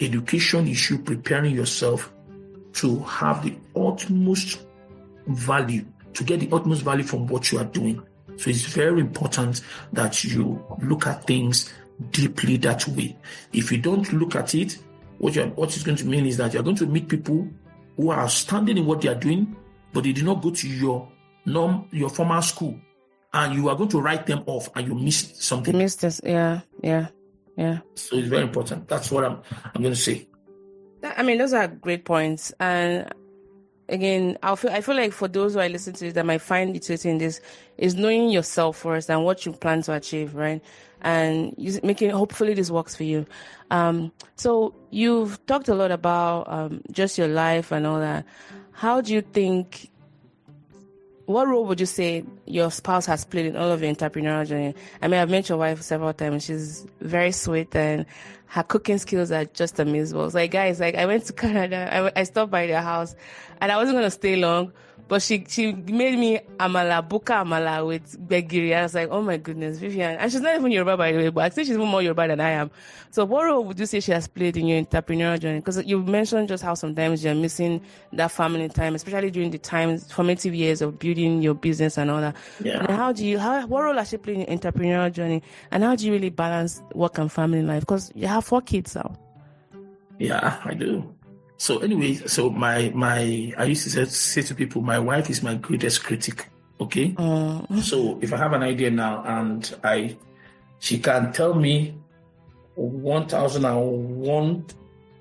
Education is you preparing yourself to have the utmost value, to get the utmost value from what you are doing. So it's very important that you look at things deeply that way. If you don't look at it, what it's going to mean is that you're going to meet people who are outstanding in what they are doing, but they did not go to your formal school, and you are going to write them off, and you missed something. You missed this, yeah. So it's very important. That's what I'm going to say. I mean, those are great points. And again, I feel like for those who are listening to this that might find utility in this, is knowing yourself first and what you plan to achieve, right? And hopefully this works for you. So you've talked a lot about just your life and all that. How do you think, what role would you say your spouse has played in all of your entrepreneurial journey? I mean, I've met your wife several times. She's very sweet, and her cooking skills are just amazing. It's like, guys, I went to Canada. I stopped by their house, and I wasn't going to stay long, but she made me buka amala with begiri. I was like, oh my goodness, Vivian. And she's not even Yoruba, by the way, but I think she's even more Yoruba than I am. So what role would you say she has played in your entrepreneurial journey? Because you mentioned just how sometimes you're missing that family time, especially during the formative years of building your business and all that. Yeah. And what role has she played in your entrepreneurial journey? And how do you really balance work and family life? Because you have 4 kids now. Yeah, I do. So anyway, I used to say to people, my wife is my greatest critic. Okay. So if I have an idea now and she can tell me 1,001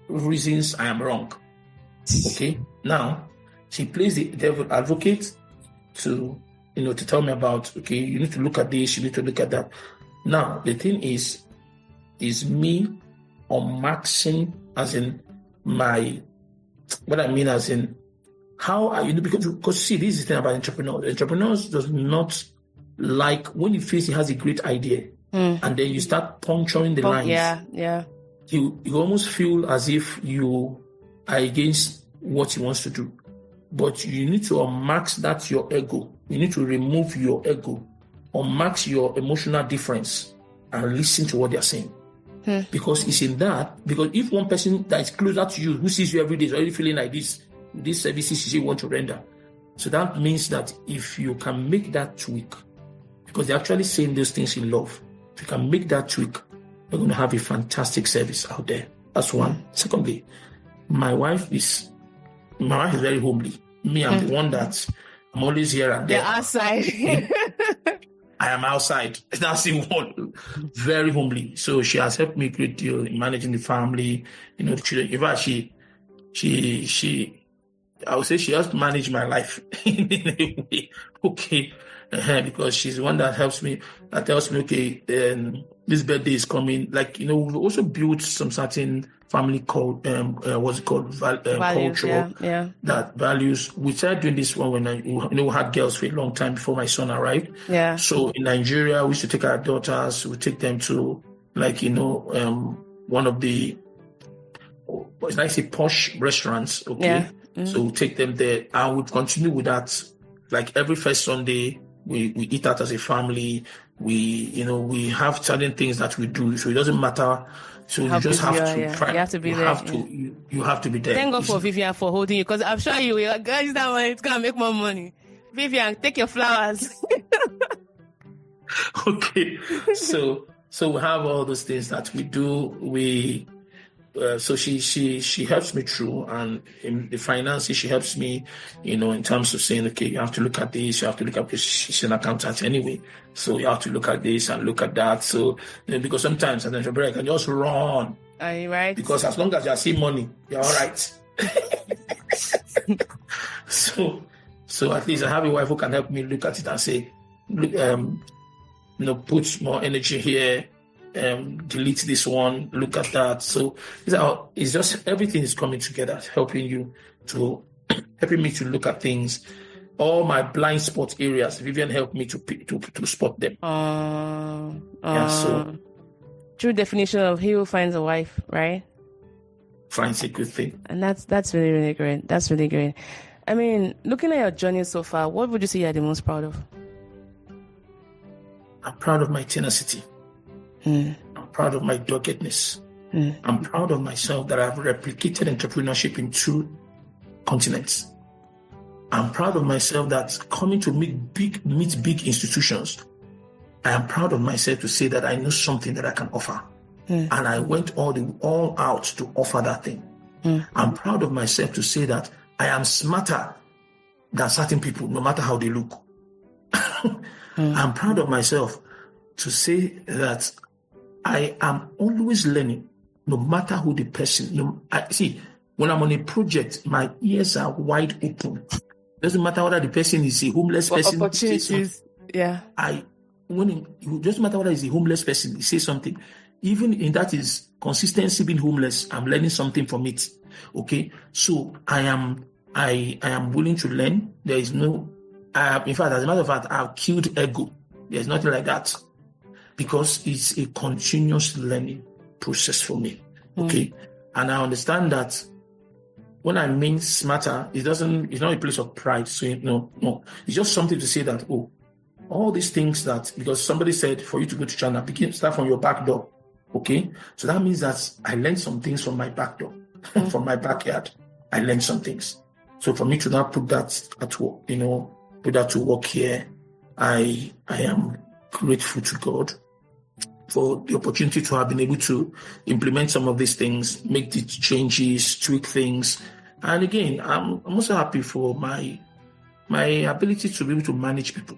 reasons I am wrong. Okay. Now she plays the devil advocate to tell me about, okay, you need to look at this, you need to look at that. Now the thing is me unmaxing, as in what I mean as in how are you, because see, this is the thing about entrepreneurs. Entrepreneurs does not like when he feels he has a great idea, and then you start puncturing the lines. Yeah. You almost feel as if you are against what he wants to do. But you need to unmax that your ego. You need to remove your ego, unmax your emotional difference, and listen to what they're saying. Because it's in that, because if one person that is closer to you, who sees you every day, is already feeling like these services you want to render. So that means that if you can make that tweak, because they're actually saying those things in love, if you can make that tweak, you're going to have a fantastic service out there. That's one. Secondly, my wife is very homely. Me, I'm the one that I'm always here and there. You're outside. I am outside. That's the one. Very homely. So she has helped me a great deal in managing the family, the children. In fact, she I would say she helps manage my life in a way. Okay. Because she's the one that helps me, that tells me, okay, this birthday is coming. Like, we've also built some certain family called, what's it called? Values, culture that values. We started doing this one when we had girls for a long time before my son arrived. Yeah. So in Nigeria, we used to take our daughters, we take them to one of the, what I say, posh restaurants. Okay. Yeah. So we take them there and we continue with that. Like every first Sunday, we eat out as a family. We have certain things that we do. So it doesn't matter. So you just have to. You have to be there. You have to be there. Thank God for Vivian for holding you, because I'm sure you will guys that money to come make more money. Vivian, take your flowers. Okay. So we have all those things that we do. So she helps me through, and in the finances she helps me, in terms of saying, okay, you have to look at this, you have to look at, because she's an accountant anyway, so you have to look at this and look at that. So because sometimes as an entrepreneur I can just run. Are you right? Because as long as you are seeing money, you're all right. So at least I have a wife who can help me look at it and say, look, put more energy here. Delete this one, look at that. So it's just everything is coming together, helping me to look at things. All my blind spot areas, Vivian helped me to spot them. So true definition of he who finds a wife, right? Finds a good thing. And that's really, really great. That's really great. I mean, looking at your journey so far, what would you say you're the most proud of? I'm proud of my tenacity. I'm proud of my doggedness. I'm proud of myself that I've replicated entrepreneurship in 2 continents. I'm proud of myself that coming to meet big institutions, I am proud of myself to say that I know something that I can offer. And I went all out to offer that thing. I'm proud of myself to say that I am smarter than certain people, no matter how they look. I'm proud of myself to say that I am always learning, no matter who the person. See, when I'm on a project, my ears are wide open. Doesn't matter whether the person is a homeless person. Opportunities, yeah. It doesn't matter whether it's a homeless person. He says something. Even in that is consistency being homeless, I'm learning something from it. Okay, so I am willing to learn. There is no. In fact, as a matter of fact, I've killed ego. There's nothing like that. Because it's a continuous learning process for me. Okay. And I understand that when I mean smarter, it's not a place of pride. So no. It's just something to say that, all these things because somebody said for you to go to China, start from your back door. Okay. So that means that I learned some things from my back door, from my backyard. I learned some things. So for me to now put that at work, put that to work here, I am grateful to God for the opportunity to have been able to implement some of these things, make the changes, tweak things. And again, I'm also happy for my ability to be able to manage people.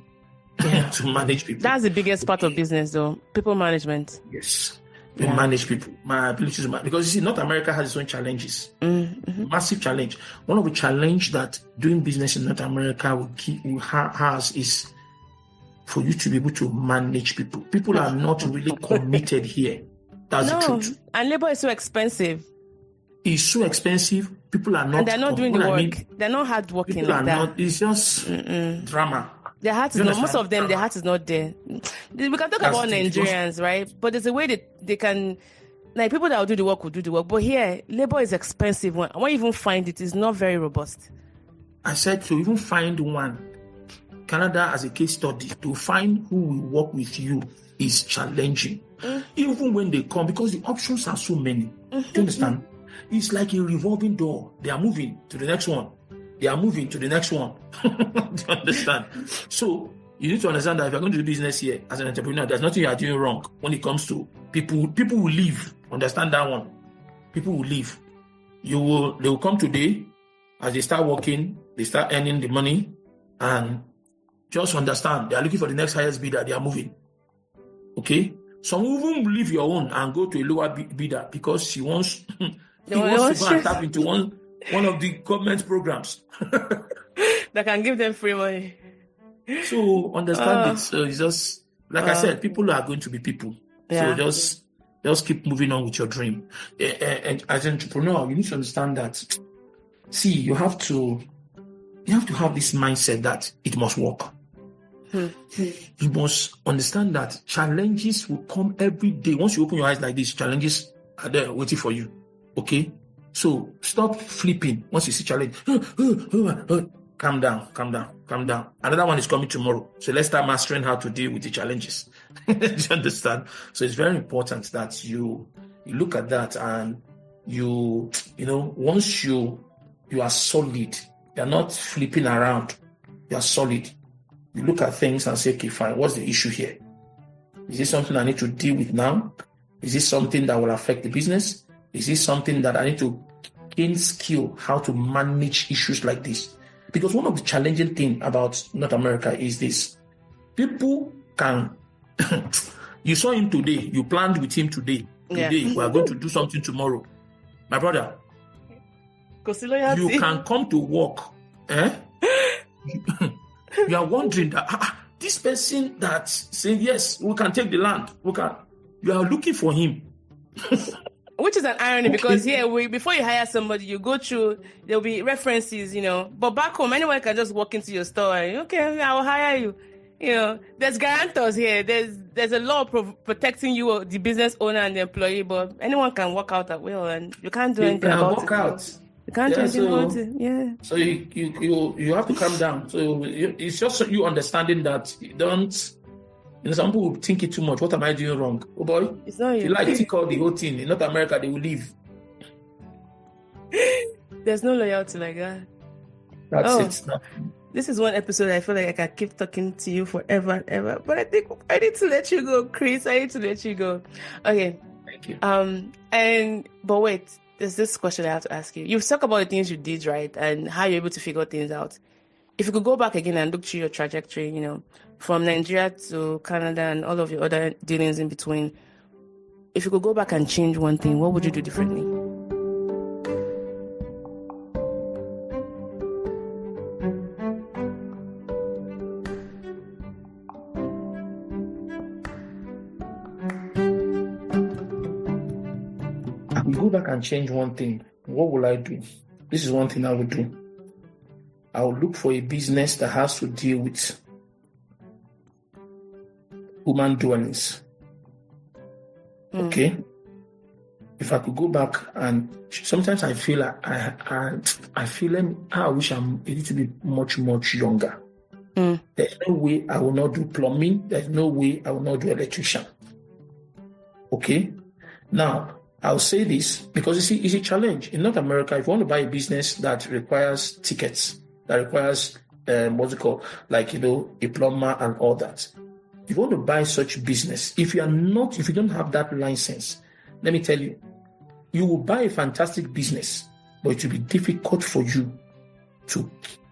To manage people. That's the biggest part of business, though. People management. Yes. Manage people. My ability to manage. Because you see, North America has its own challenges. Massive challenge. One of the challenges that doing business in North America has is for you to be able to manage people. People are not really committed here. That's the truth. And labor is so expensive. It's so expensive. People are not. And they're not doing the work. They're not hardworking like that. It's just drama. Their heart is not, most of them, their heart is not there. We can talk about Nigerians, right? But there's a way that they can, like, people that will do the work will do the work. But here, labor is expensive. When you even find it, it's not very robust. I said to even find one, Canada as a case study, to find who will work with you is challenging. Even when they come, because the options are so many. Do you understand? It's like a revolving door. They are moving to the next one. They are moving to the next one. Do you understand? So you need to understand that if you're going to do business here as an entrepreneur, there's nothing you are doing wrong when it comes to people. People will leave. Understand that one. People will leave. They will come today. As they start working, they start earning the money, and just understand they are looking for the next highest bidder. They are moving. Okay? Some will even leave your own and go to a lower bidder because he wants to go and tap into one of the government programs that can give them free money. So understand it. So it's just like I said, people are going to be people. Yeah. So just keep moving on with your dream. And as an entrepreneur, you need to understand that. See, you have to have this mindset that it must work. You must understand that challenges will come every day. Once you open your eyes like this, challenges are there waiting for you. Okay? So stop flipping once you see challenge. Calm down. Another one is coming tomorrow. So let's start mastering how to deal with the challenges. Do you understand? So it's very important that you look at that and once you are solid, you're not flipping around. You're solid. You look at things and say, okay, fine, what's the issue here? Is this something I need to deal with now? Is this something that will affect the business? Is this something that I need to gain skill how to manage issues like this? Because one of the challenging things about North America is this. People can, you saw him today, you planned with him today. Today, we are going to do something tomorrow. My brother, you can come to work. You are wondering that this person that said, yes, we can take the land. You are looking for him. Which is an irony because here, before you hire somebody, you go through, there'll be references, But back home, anyone can just walk into your store and, okay, I'll hire you. There's guarantors here. There's a law protecting you, the business owner and the employee, but anyone can walk out at will and you can't do anything about it. You can't do anything about it. Yeah. So you have to calm down. So it's just you understanding that you don't. Some people will think it too much. What am I doing wrong? Oh boy, it's not you. You like think all the whole thing. In North America, they will leave. There's no loyalty like that. That's it. No. This is one episode I feel like I can keep talking to you forever and ever. But I think I need to let you go, Chris. I need to let you go. Okay. Thank you. But wait. There's this question I have to ask you. You've talked about the things you did, right? And how you're able to figure things out. If you could go back again and look through your trajectory, from Nigeria to Canada and all of your other dealings in between, if you could go back and change one thing, what would you do differently? Go back and change one thing. What will I do? This is one thing I would do. I will look for a business that has to deal with human dwellings. Okay? If I could go back and sometimes I feel like I wish I'm a little bit much younger. There's no way I will not do plumbing. There's no way I will not do electrician. Okay? Now, I'll say this because it's a challenge. In North America, if you want to buy a business that requires tickets, that requires what's it called, a plumber and all that. If you want to buy such business, if you don't have that license, let me tell you, you will buy a fantastic business, but it will be difficult for you to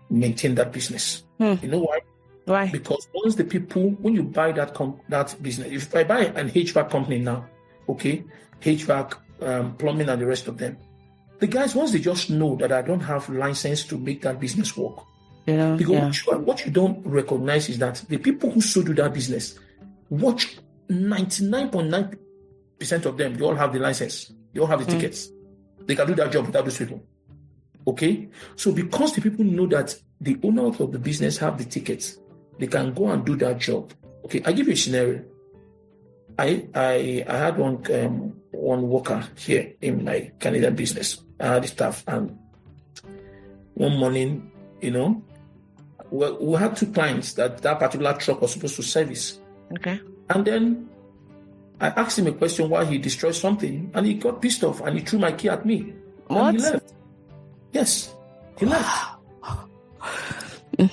maintain that business. You know why? Why? Because when you buy that business, if I buy an HVAC company now, okay, HVAC, plumbing and the rest of them, the guys, once they just know that I don't have license to make that business work, because what you don't recognize is that the people who sold you that business, 99.9% of them, they all have the license, they all have the tickets, they can do that job without those people. Okay, so because the people know that the owners of the business have the tickets, they can go and do that job. Okay, I give you a scenario. I had one worker here in my Canadian business. I had the staff, and one morning, we had 2 clients that particular truck was supposed to service. Okay. And then I asked him a question why he destroyed something, and he got pissed off and he threw my key at me. What? And he left. Yes, he left.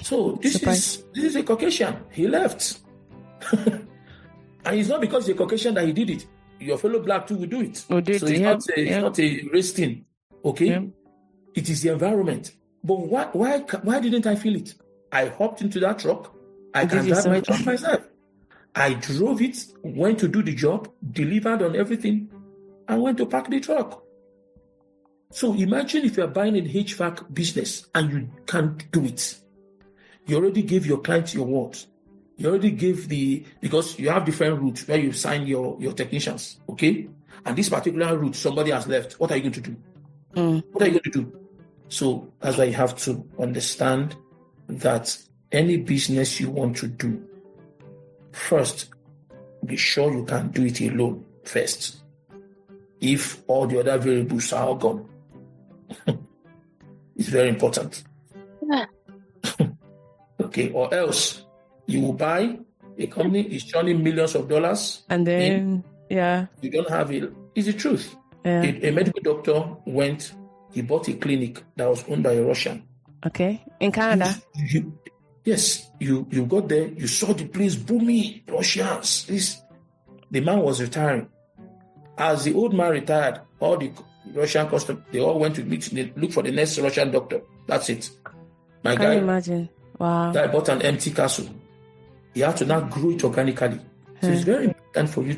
So this is a Caucasian. He left. And it's not because he's a Caucasian that he did it. Your fellow black too will do it. So it's not a race thing. Okay? Yeah. It is the environment. But why didn't I feel it? I hopped into that truck. I can drive my truck myself. I drove it, went to do the job, delivered on everything, and went to park the truck. So imagine if you're buying an HVAC business and you can't do it. You already gave your client your word. You already gave because you have different routes where you sign your technicians, okay? And this particular route, somebody has left. What are you going to do? What are you going to do? So that's why you have to understand that any business you want to do, first, be sure you can do it alone first. If all the other variables are all gone. It's very important. Okay, or else you will buy a company, is churning millions of dollars. And then, you don't have it. It's the truth. Yeah. A medical doctor he bought a clinic that was owned by a Russian. Okay, in Canada? Yes, you got there, you saw the place booming, Russians. The man was retiring. As the old man retired, all the Russian customers, they all went to look for the next Russian doctor. That's it. Can you imagine? Wow. Guy bought an empty castle. You have to now grow it organically. So it's very important for you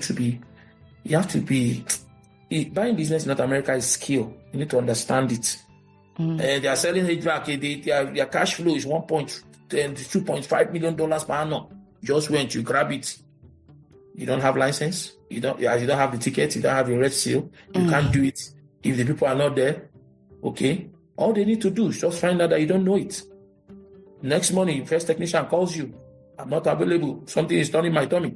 buying business in North America is skill. You need to understand it. They are selling HVAC. Their cash flow is $2.5 million per annum. Just went, you grab it. You don't have license. You don't have the ticket. You don't have a red seal. You can't do it. If the people are not there, okay, all they need to do is just find out that you don't know it. Next morning, first technician calls you. I'm not available. Something is turning my tummy.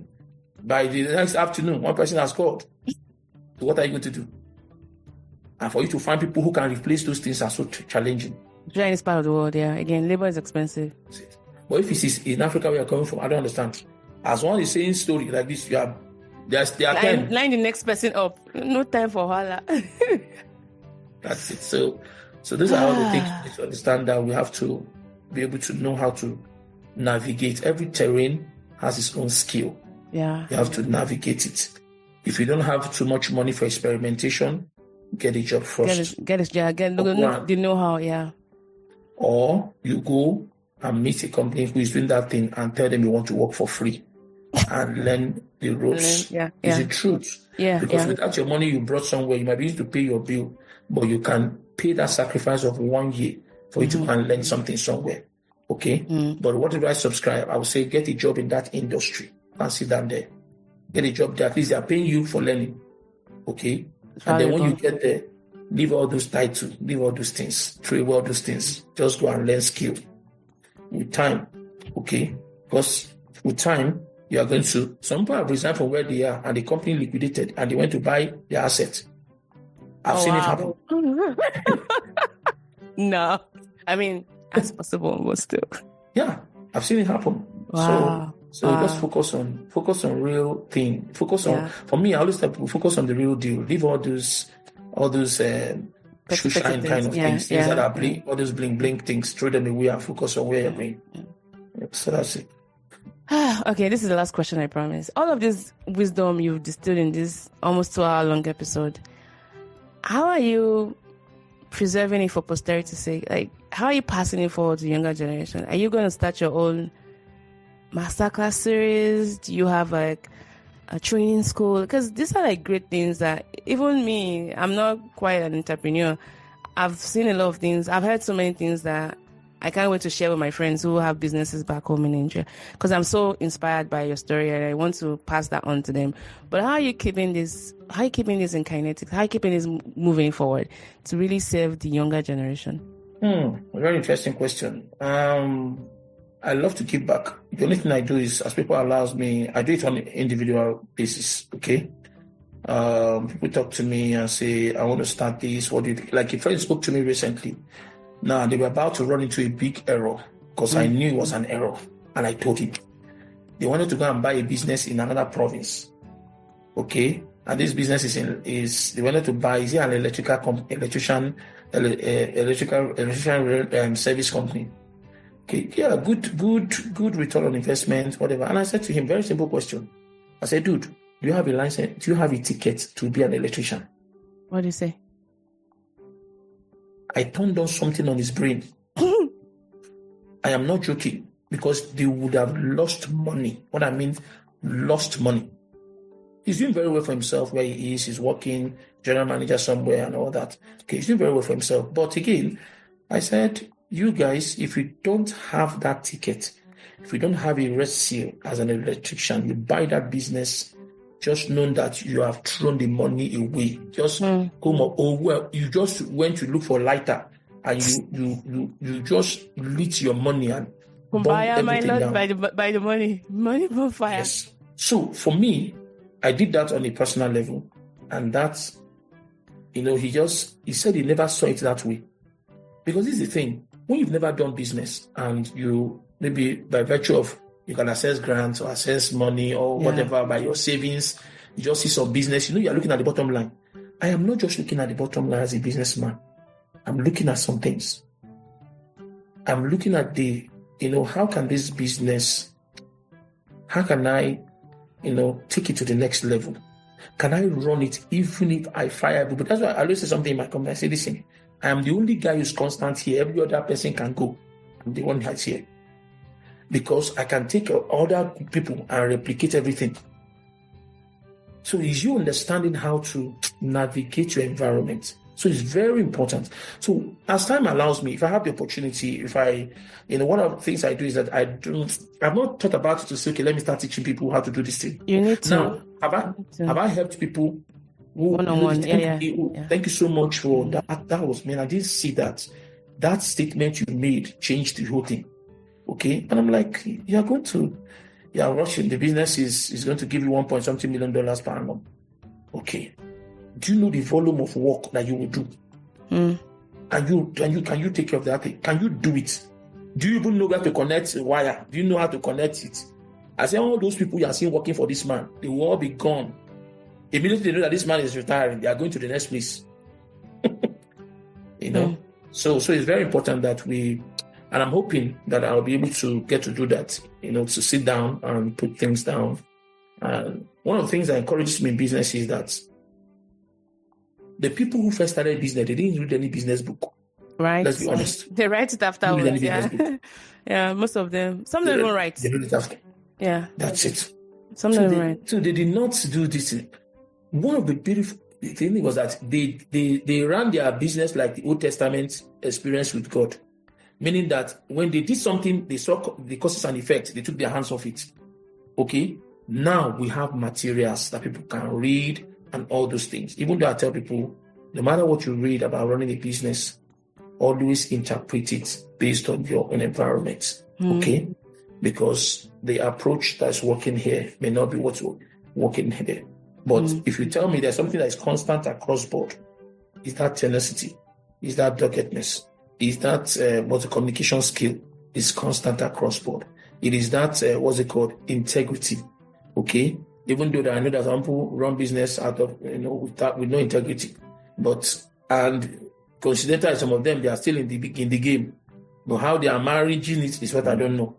By the next afternoon, one person has called. So what are you going to do? And for you to find people who can replace those things are so challenging. In this part of the world, yeah. Again, labor is expensive. But if it's in Africa where you're coming from, I don't understand. As one is saying story like this, they are 10. Line the next person up. No time for holla. That's it. So those are all the things we need to understand, that we have to be able to know how to navigate. Every terrain has its own skill. Yeah. You have to navigate it. If you don't have too much money for experimentation, get a job first. Get the know-how, yeah. Or you go and meet a company who is doing that thing and tell them you want to work for free and learn the ropes. It's the truth. Because without your money you brought somewhere, you might be able to pay your bill, but you can pay that sacrifice of 1 year for you to go and learn something somewhere. Okay? But what do I subscribe? I would say get a job in that industry and sit down there. Get a job there. At least they are paying you for learning. Okay? And then when you get there, leave all those titles, leave all those things, throw away all those things. Just go and learn skill. With time, okay? Because with time, you are going to, some people have resigned from where they are and the company liquidated and they went to buy their asset. I've seen it happen. No. I mean, as possible, but still. Yeah, I've seen it happen. Wow. So just focus on real thing. For me, I always tell people, focus on the real deal. Leave all those shoe shine kind of things that are bling, all those bling things, throw them away and focus on where you're going. So that's it. Okay, this is the last question, I promise. All of this wisdom you've distilled in this almost 2-hour long episode, how are you preserving it for posterity's sake? Like, how are you passing it forward to the younger generation? Are you going to start your own masterclass series? Do you have like a training school? Because these are like great things that even me, I'm not quite an entrepreneur. I've seen a lot of things. I've heard so many things that I can't wait to share with my friends who have businesses back home in Nigeria, because I'm so inspired by your story and I want to pass that on to them. But how are you keeping this in kinetics? How are you keeping this moving forward to really serve the younger generation? A very interesting question. I love to give back. The only thing I do is, as people allows me, I do it on an individual basis. Okay. People talk to me and say, I want to start this. What do you think? Like a friend spoke to me recently. Now they were about to run into a big error because I knew it was an error, and I told him they wanted to go and buy a business in another province. Okay, and this business is they wanted to buy. Is it an electrician service company? Okay, yeah, good return on investment, whatever. And I said to him, very simple question. I said, dude, do you have a license? Do you have a ticket to be an electrician? What do you say? I turned on something on his brain. I am not joking, because they would have lost money. What I mean, lost money. He's doing very well for himself where he is. He's working general manager somewhere and all that. Okay, he's doing very well for himself. But again, I said, you guys, if you don't have that ticket, if you don't have a red seal as an electrician, you buy that business, just knowing that you have thrown the money away. Just come up, or well, you just went to look for lighter and you just lit your money and burn everything down. By the money on fire. Yes. So for me, I did that on a personal level, and that's, he said he never saw it that way. Because this is the thing, when you've never done business and you, maybe by virtue of, you can access grants or access money or whatever by your savings, you just see some business, you're looking at the bottom line. I am not just looking at the bottom line as a businessman. I'm looking at some things. I'm looking at how can this business, how can I, take it to the next level? Can I run it even if I fire people? That's why I always say something in my company. I say, listen, I am the only guy who's constant here. Every other person can go. I'm the one that's here. Because I can take other people and replicate everything. So is you understanding how to navigate your environment. So it's very important. So as time allows me, if I have the opportunity, one of the things I do is that I've not thought about it to say, okay, let me start teaching people how to do this thing. You need to. Now, have I helped people who, one-on-one? Thank you so much for that. That was, man, I didn't see that. That statement you made changed the whole thing. Okay. And I'm like, rushing. The business is going to give you $1.something million per annum. Okay. Do you know the volume of work that you will do? And can you take care of that thing? Can you do it? Do you even know how to connect a wire? Do you know how to connect it? I say all those people you are seeing working for this man, they will all be gone. Immediately they know that this man is retiring, they are going to the next place. So it's very important that and I'm hoping that I'll be able to get to do that, to sit down and put things down. And one of the things that encourages me in business is that the people who first started business, they didn't read any business book. Right. Let's be honest. They write it afterwards. Yeah, most of them. Some of them don't write. They read it after. Yeah. That's it. Some of them write. So they did not do this. One of the beautiful things was that they ran their business like the Old Testament experience with God. Meaning that when they did something, they saw the causes and effects, they took their hands off it. Okay? Now we have materials that people can read and all those things. Even though I tell people, no matter what you read about running a business, always interpret it based on your own environment. Okay? Because the approach that's working here may not be what's working here. But if you tell me there's something that is constant across board, is that tenacity? Is that doggedness? Is that the communication skill is constant across board? It is that, integrity. Okay? Even though I know that some people run business out of, with no integrity. And coincidentally, some of them, they are still in the game. But how they are managing it is what I don't know.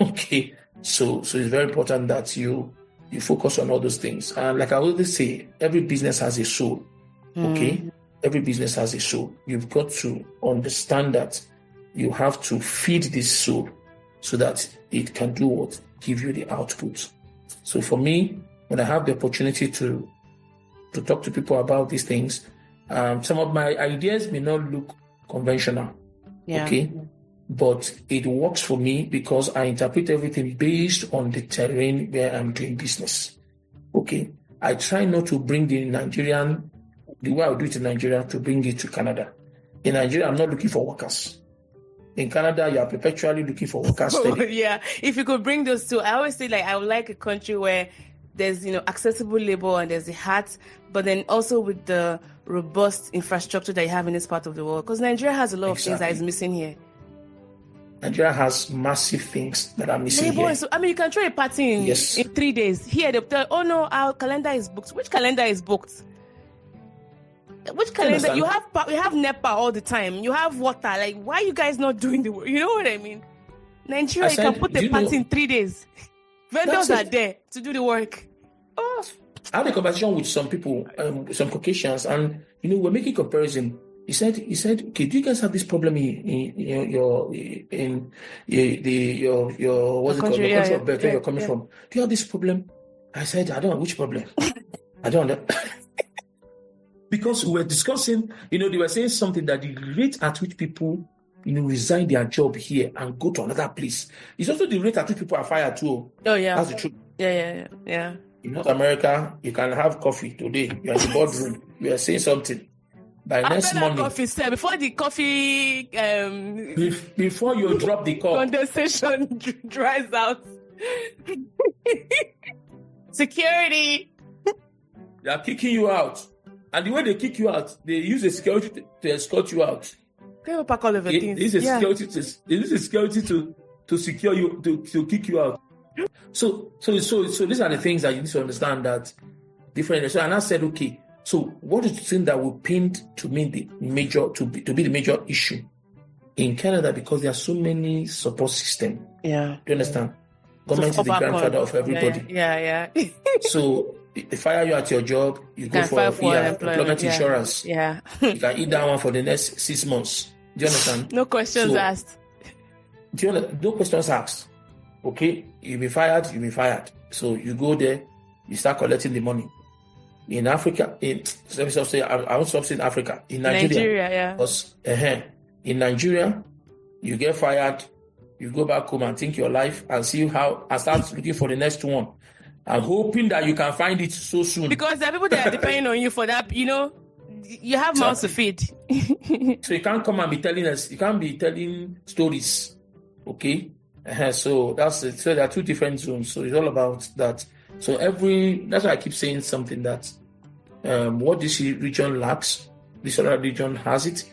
Okay? So it's very important that you focus on all those things. And like I always say, every business has a soul. Okay? Every business has a soul. You've got to understand that you have to feed this soul so that it can do what? Give you the output. So for me, when I have the opportunity to talk to people about these things, some of my ideas may not look conventional. Yeah. Okay? But it works for me because I interpret everything based on the terrain where I'm doing business. Okay? I try not to bring the way I do it in Nigeria, to bring it to Canada. In Nigeria, I'm not looking for workers. In Canada, you are perpetually looking for workers. Yeah, if you could bring those two, I always say I would like a country where there's accessible labor and there's the heart, but then also with the robust infrastructure that you have in this part of the world. Because Nigeria has a lot of things that is missing here. Nigeria has massive things that are missing here. So, you can throw a party in 3 days. Here, they'll tell, oh no, our calendar is booked. Which calendar is booked? Which calendar? You have NEPA all the time. You have water. Why are you guys not doing the work? You know what I mean? Nigeria, you can put a party in 3 days. Vendors are there to do the work. Oh. I had a conversation with some people, some Caucasians, and we're making comparison. He said, okay, do you guys have this problem in your what's it called? The country of birth where you're coming from? Do you have this problem? I said, I don't know which problem. I don't know. Because we were discussing, they were saying something that the rate at which people, resign their job here and go to another place. It's also the rate at which people are fired too. Oh yeah, that's the truth. Yeah. In North America, you can have coffee today. You're in the boardroom. You are saying something. By next morning, coffee, sir, before the coffee, before you drop the cup, condensation dries out. Security. They are kicking you out, and the way they kick you out, they use a security to escort you out. They will pack all of the things. They use a security to secure you, to kick you out. So these are the things that you need to understand that different. So and I said, okay. So what is the thing that will paint to me the major to be the major issue in Canada, because there are so many support systems. Yeah. Do you understand? Government is the grandfather of everybody. Yeah. So they fire you at your job, you go for employment insurance. Yeah. You can eat that one for the next 6 months. Do you understand? No questions asked. No questions asked. Okay, you'll be fired. So you go there, you start collecting the money. In Africa, I won't stop saying Africa. In Nigeria, yeah. Because in Nigeria, you get fired, you go back home and think your life and see how, and start looking for the next one. I'm hoping that you can find it so soon. Because there are people that are depending on you for that, you have mouths to feed. So you can't come and be telling us, you can't be telling stories. Okay? So so there are two different zones. So it's all about that. So that's why I keep saying something that what this region lacks, this other region has it.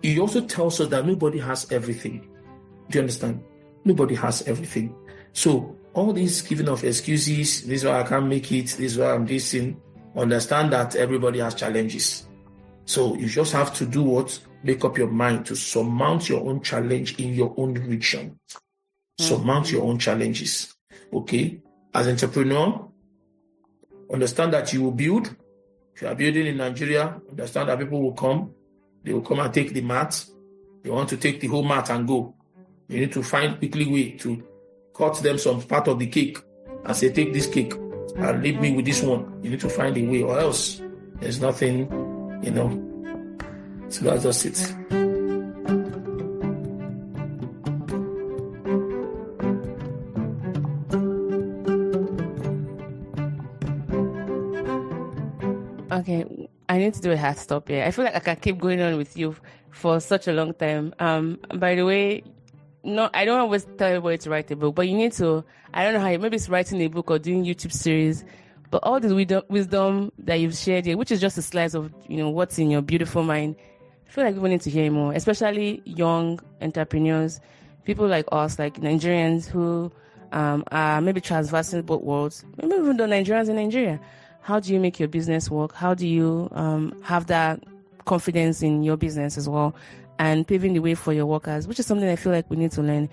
It also tells us that nobody has everything. Do you understand? Nobody has everything. So all these giving of excuses, this is why I can't make it, this is why I'm dissing, understand that everybody has challenges. So you just have to do what? Make up your mind to surmount your own challenge in your own region. Surmount your own challenges. Okay? As an entrepreneur, understand that you will build. If you are building in Nigeria, understand that people will come. They will come and take the mat. They want to take the whole mat and go. You need to find quickly way to cut them some part of the cake and say, take this cake and leave me with this one. You need to find a way, or else there's nothing, So that's just it. Okay, I need to do a hard stop here. I feel like I can keep going on with you for such a long time. By the way, I don't always tell everybody to write a book, but you need to, I don't know how, maybe it's writing a book or doing YouTube series, but all this wisdom that you've shared here, which is just a slice of, what's in your beautiful mind, I feel like people need to hear more, especially young entrepreneurs, people like us, like Nigerians who are maybe transversing both worlds, maybe even though Nigerians in Nigeria. How do you make your business work? How do you have that confidence in your business as well, and paving the way for your workers, which is something I feel like we need to learn.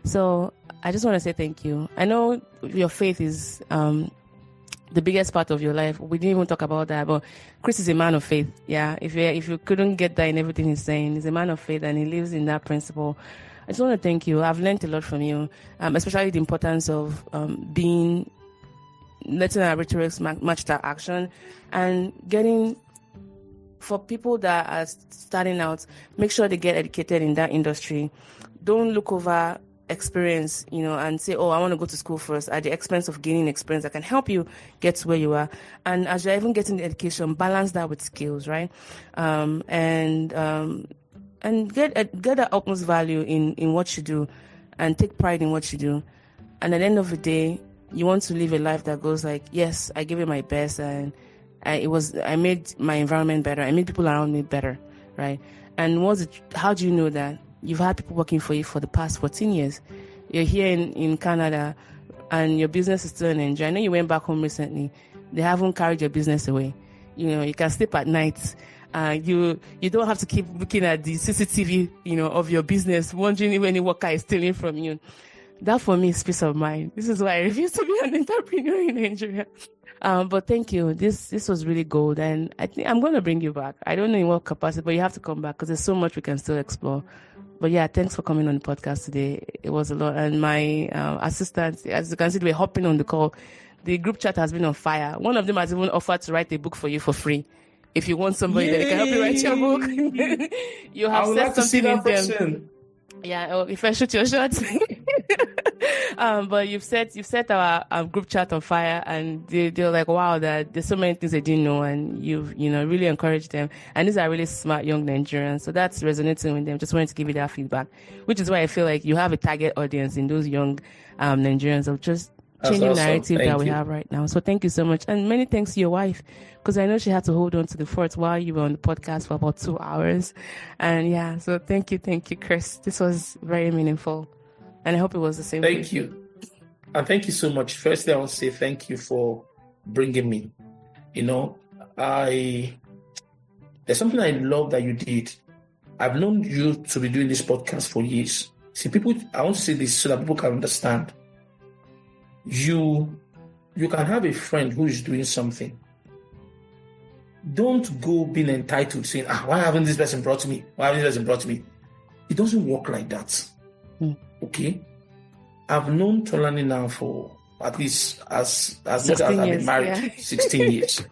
So I just want to say thank you. I know your faith is the biggest part of your life. We didn't even talk about that, but Chris is a man of faith. Yeah, if you couldn't get that in everything he's saying, he's a man of faith and he lives in that principle. I just want to thank you. I've learned a lot from you, especially the importance of letting our rhetorics match that action, and for people that are starting out, make sure they get educated in that industry. Don't look over experience, and say, oh, I want to go to school first at the expense of gaining experience that can help you get to where you are. And as you're even getting the education, balance that with skills, right? And and get the utmost value in what you do, and take pride in what you do. And at the end of the day, you want to live a life that goes like, yes, I gave it my best, and I made my environment better. I made people around me better, right? And how do you know that? You've had people working for you for the past 14 years. You're here in Canada, and your business is still in Nigeria. I know you went back home recently. They haven't carried your business away. You can sleep at night. You don't have to keep looking at the CCTV, of your business, wondering if any worker is stealing from you. That for me is peace of mind. This is why I refuse to be an entrepreneur in Nigeria. But thank you. This was really gold, and I think I'm going to bring you back. I don't know in what capacity, but you have to come back because there's so much we can still explore. But yeah, thanks for coming on the podcast today. It was a lot. And my assistants, as you can see, we're hopping on the call. The group chat has been on fire. One of them has even offered to write a book for you for free. If you want somebody that can help you write your book, you have said something in them. Yeah, if I shoot your shot. But you've set our group chat on fire, and they're like, wow, that there's so many things they didn't know, and you've really encouraged them. And these are really smart young Nigerians, so that's resonating with them. Just wanted to give you that feedback, which is why I feel like you have a target audience in those young Nigerians of just changing narrative that we have right now. So thank you so much, and many thanks to your wife, because I know she had to hold on to the fort while you were on the podcast for about 2 hours. And yeah, so thank you, Chris. This was very meaningful, and I hope it was the same. Thank you. And thank you so much. Firstly, I want to say thank you for bringing me. There's something I love that you did. I've known you to be doing this podcast for years. See, I want to say this so that people can understand. You can have a friend who is doing something. Don't go being entitled, saying, why haven't this person brought to me? Why haven't this person brought to me? It doesn't work like that. Okay? I've known Tolani now for at least as much as I've been married, 16 years.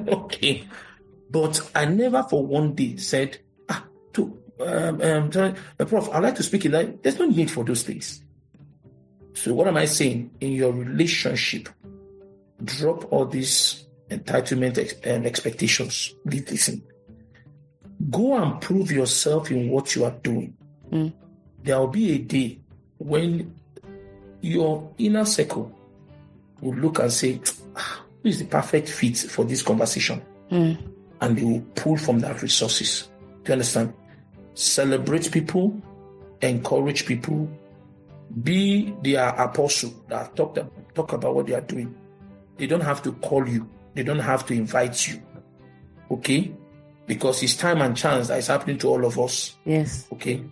Okay. But I never for one day said, Prof, I'd like to speak in that. There's no need for those things. So what am I saying? In your relationship, drop all these entitlement expectations. Listen. Go and prove yourself in what you are doing. There will be a day when your inner circle will look and say, who is the perfect fit for this conversation? And they will pull from that resources. Do you understand? Celebrate people, encourage people, be their apostle that talk about what they are doing. They don't have to call you. They don't have to invite you. Okay? Because it's time and chance that is happening to all of us. Yes. Okay?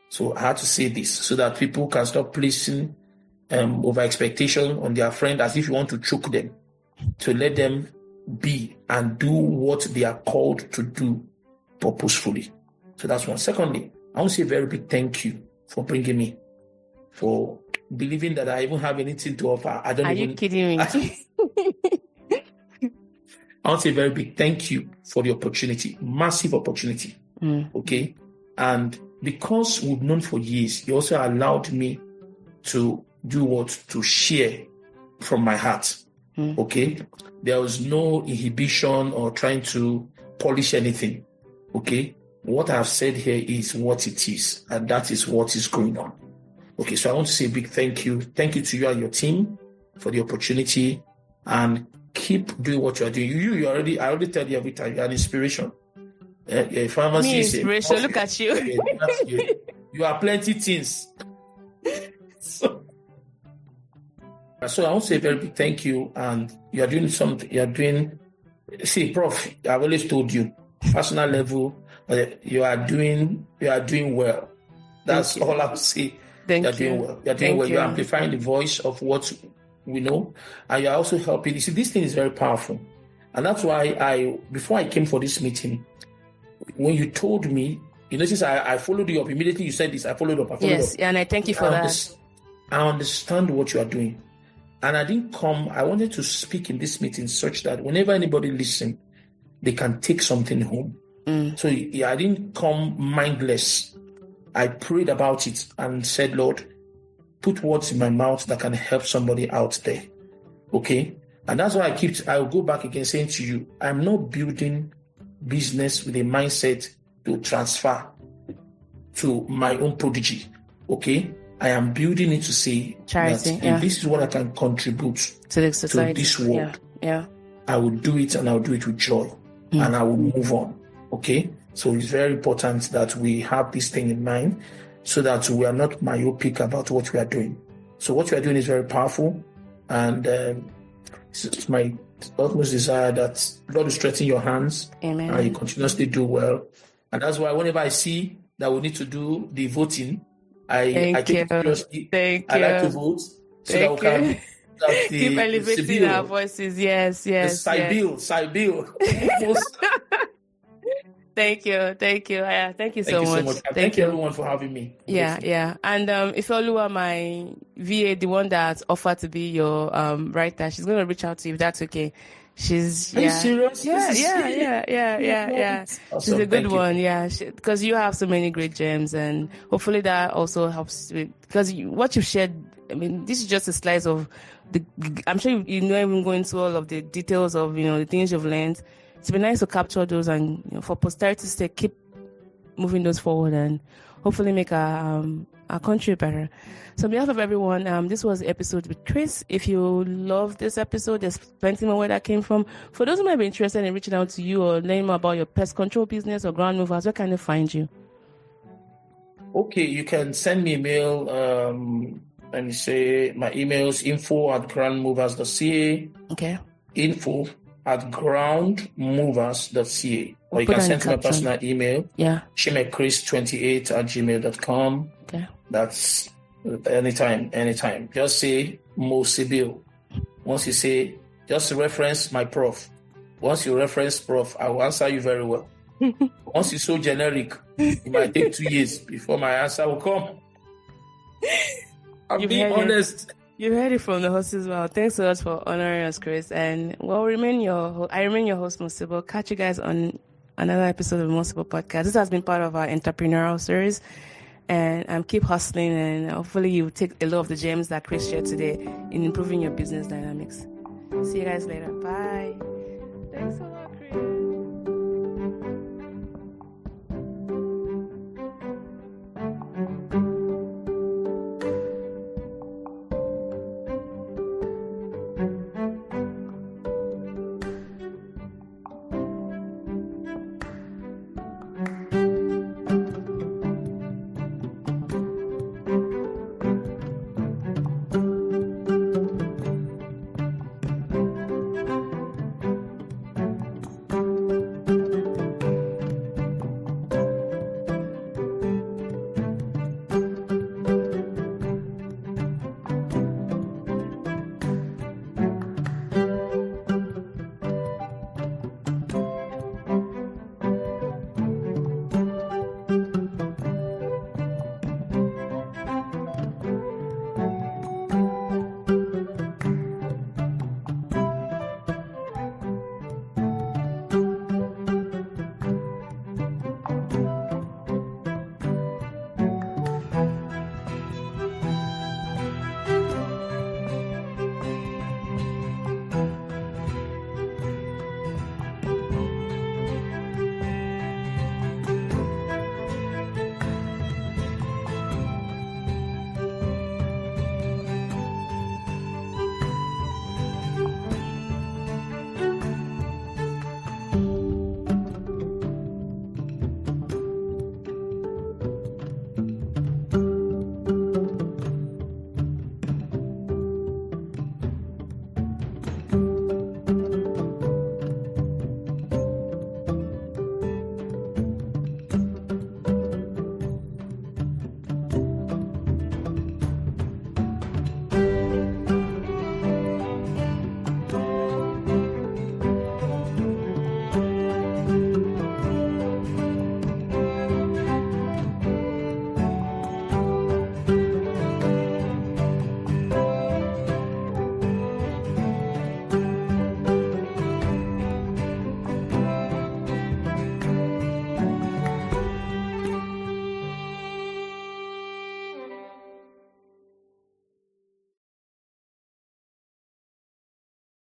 So I had to say this so that people can stop placing over expectation on their friend as if you want to choke them. To let them be and do what they are called to do purposefully. So that's one. Secondly, I want to say a very big thank you for bringing me, for believing that I even have anything to offer. Are you kidding me? I want to say a very big thank you for the opportunity, massive opportunity. Okay. And because we've known for years, you also allowed me to do what? To share from my heart. Okay. There was no inhibition or trying to polish anything. Okay. What I've said here is what it is, and that is what is going on. Okay, so I want to say a big thank you. Thank you to you and your team for the opportunity, and keep doing what you are doing. I already tell you every time, you're an inspiration. You're a pharmacy. Inspiration, look at you. You are plenty things. So I want to say a very big thank you, and you are doing something. See, Prof, I've always told you, personal level, you are doing well. That's all I will say. You're doing well. You're doing well. You're amplifying the voice of what we know, and you're also helping. You see, this thing is very powerful, and that's why before I came for this meeting, when you told me, since I followed you up immediately. You said this. I followed up. Yes, and I thank you for that. I understand what you are doing, and I didn't come. I wanted to speak in this meeting such that whenever anybody listens, they can take something home. So I didn't come mindless. I prayed about it and said, Lord, put words in my mouth that can help somebody out there. Okay? And that's why I'll go back again saying to you, I'm not building business with a mindset to transfer. to my own prodigy. Okay, I am building it to say charity, that if this is what I can contribute to the society, to this world. Yeah. I will do it, and I will do it with joy, and I will move on. Okay, so it's very important that we have this thing in mind, so that we are not myopic about what we are doing. So what we are doing is very powerful, and it's my utmost desire that God will strengthen your hands. Amen. And you continuously do well. And that's why whenever I see that we need to do the voting, I take it seriously. I like to vote so that we can keep elevating Sibyl, our voices. Yes. Sibyl. Thank you. Thank you so much. Thank you everyone for having me. Yeah. And if Oluwa, my VA, the one that offered to be your writer, she's going to reach out to you if that's okay. Are you serious? Yeah. Awesome. She's a good one. Yeah, because you have so many great gems, and hopefully that also helps with, because what you've shared. I mean, this is just a slice of the. I'm sure you not even go into all of the details of the things you've learned. It's been nice to capture those, and for posterity to keep moving those forward, and hopefully make our country better. So on behalf of everyone, this was the episode with Chris. If you love this episode, there's plenty more where that came from. For those who might be interested in reaching out to you or learning more about your pest control business or ground movers, where can they find you? Okay, you can send me a mail. Let me say my email is info@groundmovers.ca. Okay. info@groundmovers.ca. Or you can send to my personal email. Yeah. chimechris28@gmail.com. Okay. That's anytime. Just say Mo Sibyl. Once you say, just reference my prof. Once you reference prof, I will answer you very well. Once it's so generic, it might take 2 years before my answer will come. I'm being honest. You heard it from the horse's mouth. Thanks so much for honoring us, Chris. And I remain your host, Sibyl. Catch you guys on another episode of Sibyl Podcast. This has been part of our entrepreneurial series, and keep hustling. And hopefully, you take a lot of the gems that Chris shared today in improving your business dynamics. See you guys later. Bye. Thanks a lot, Chris.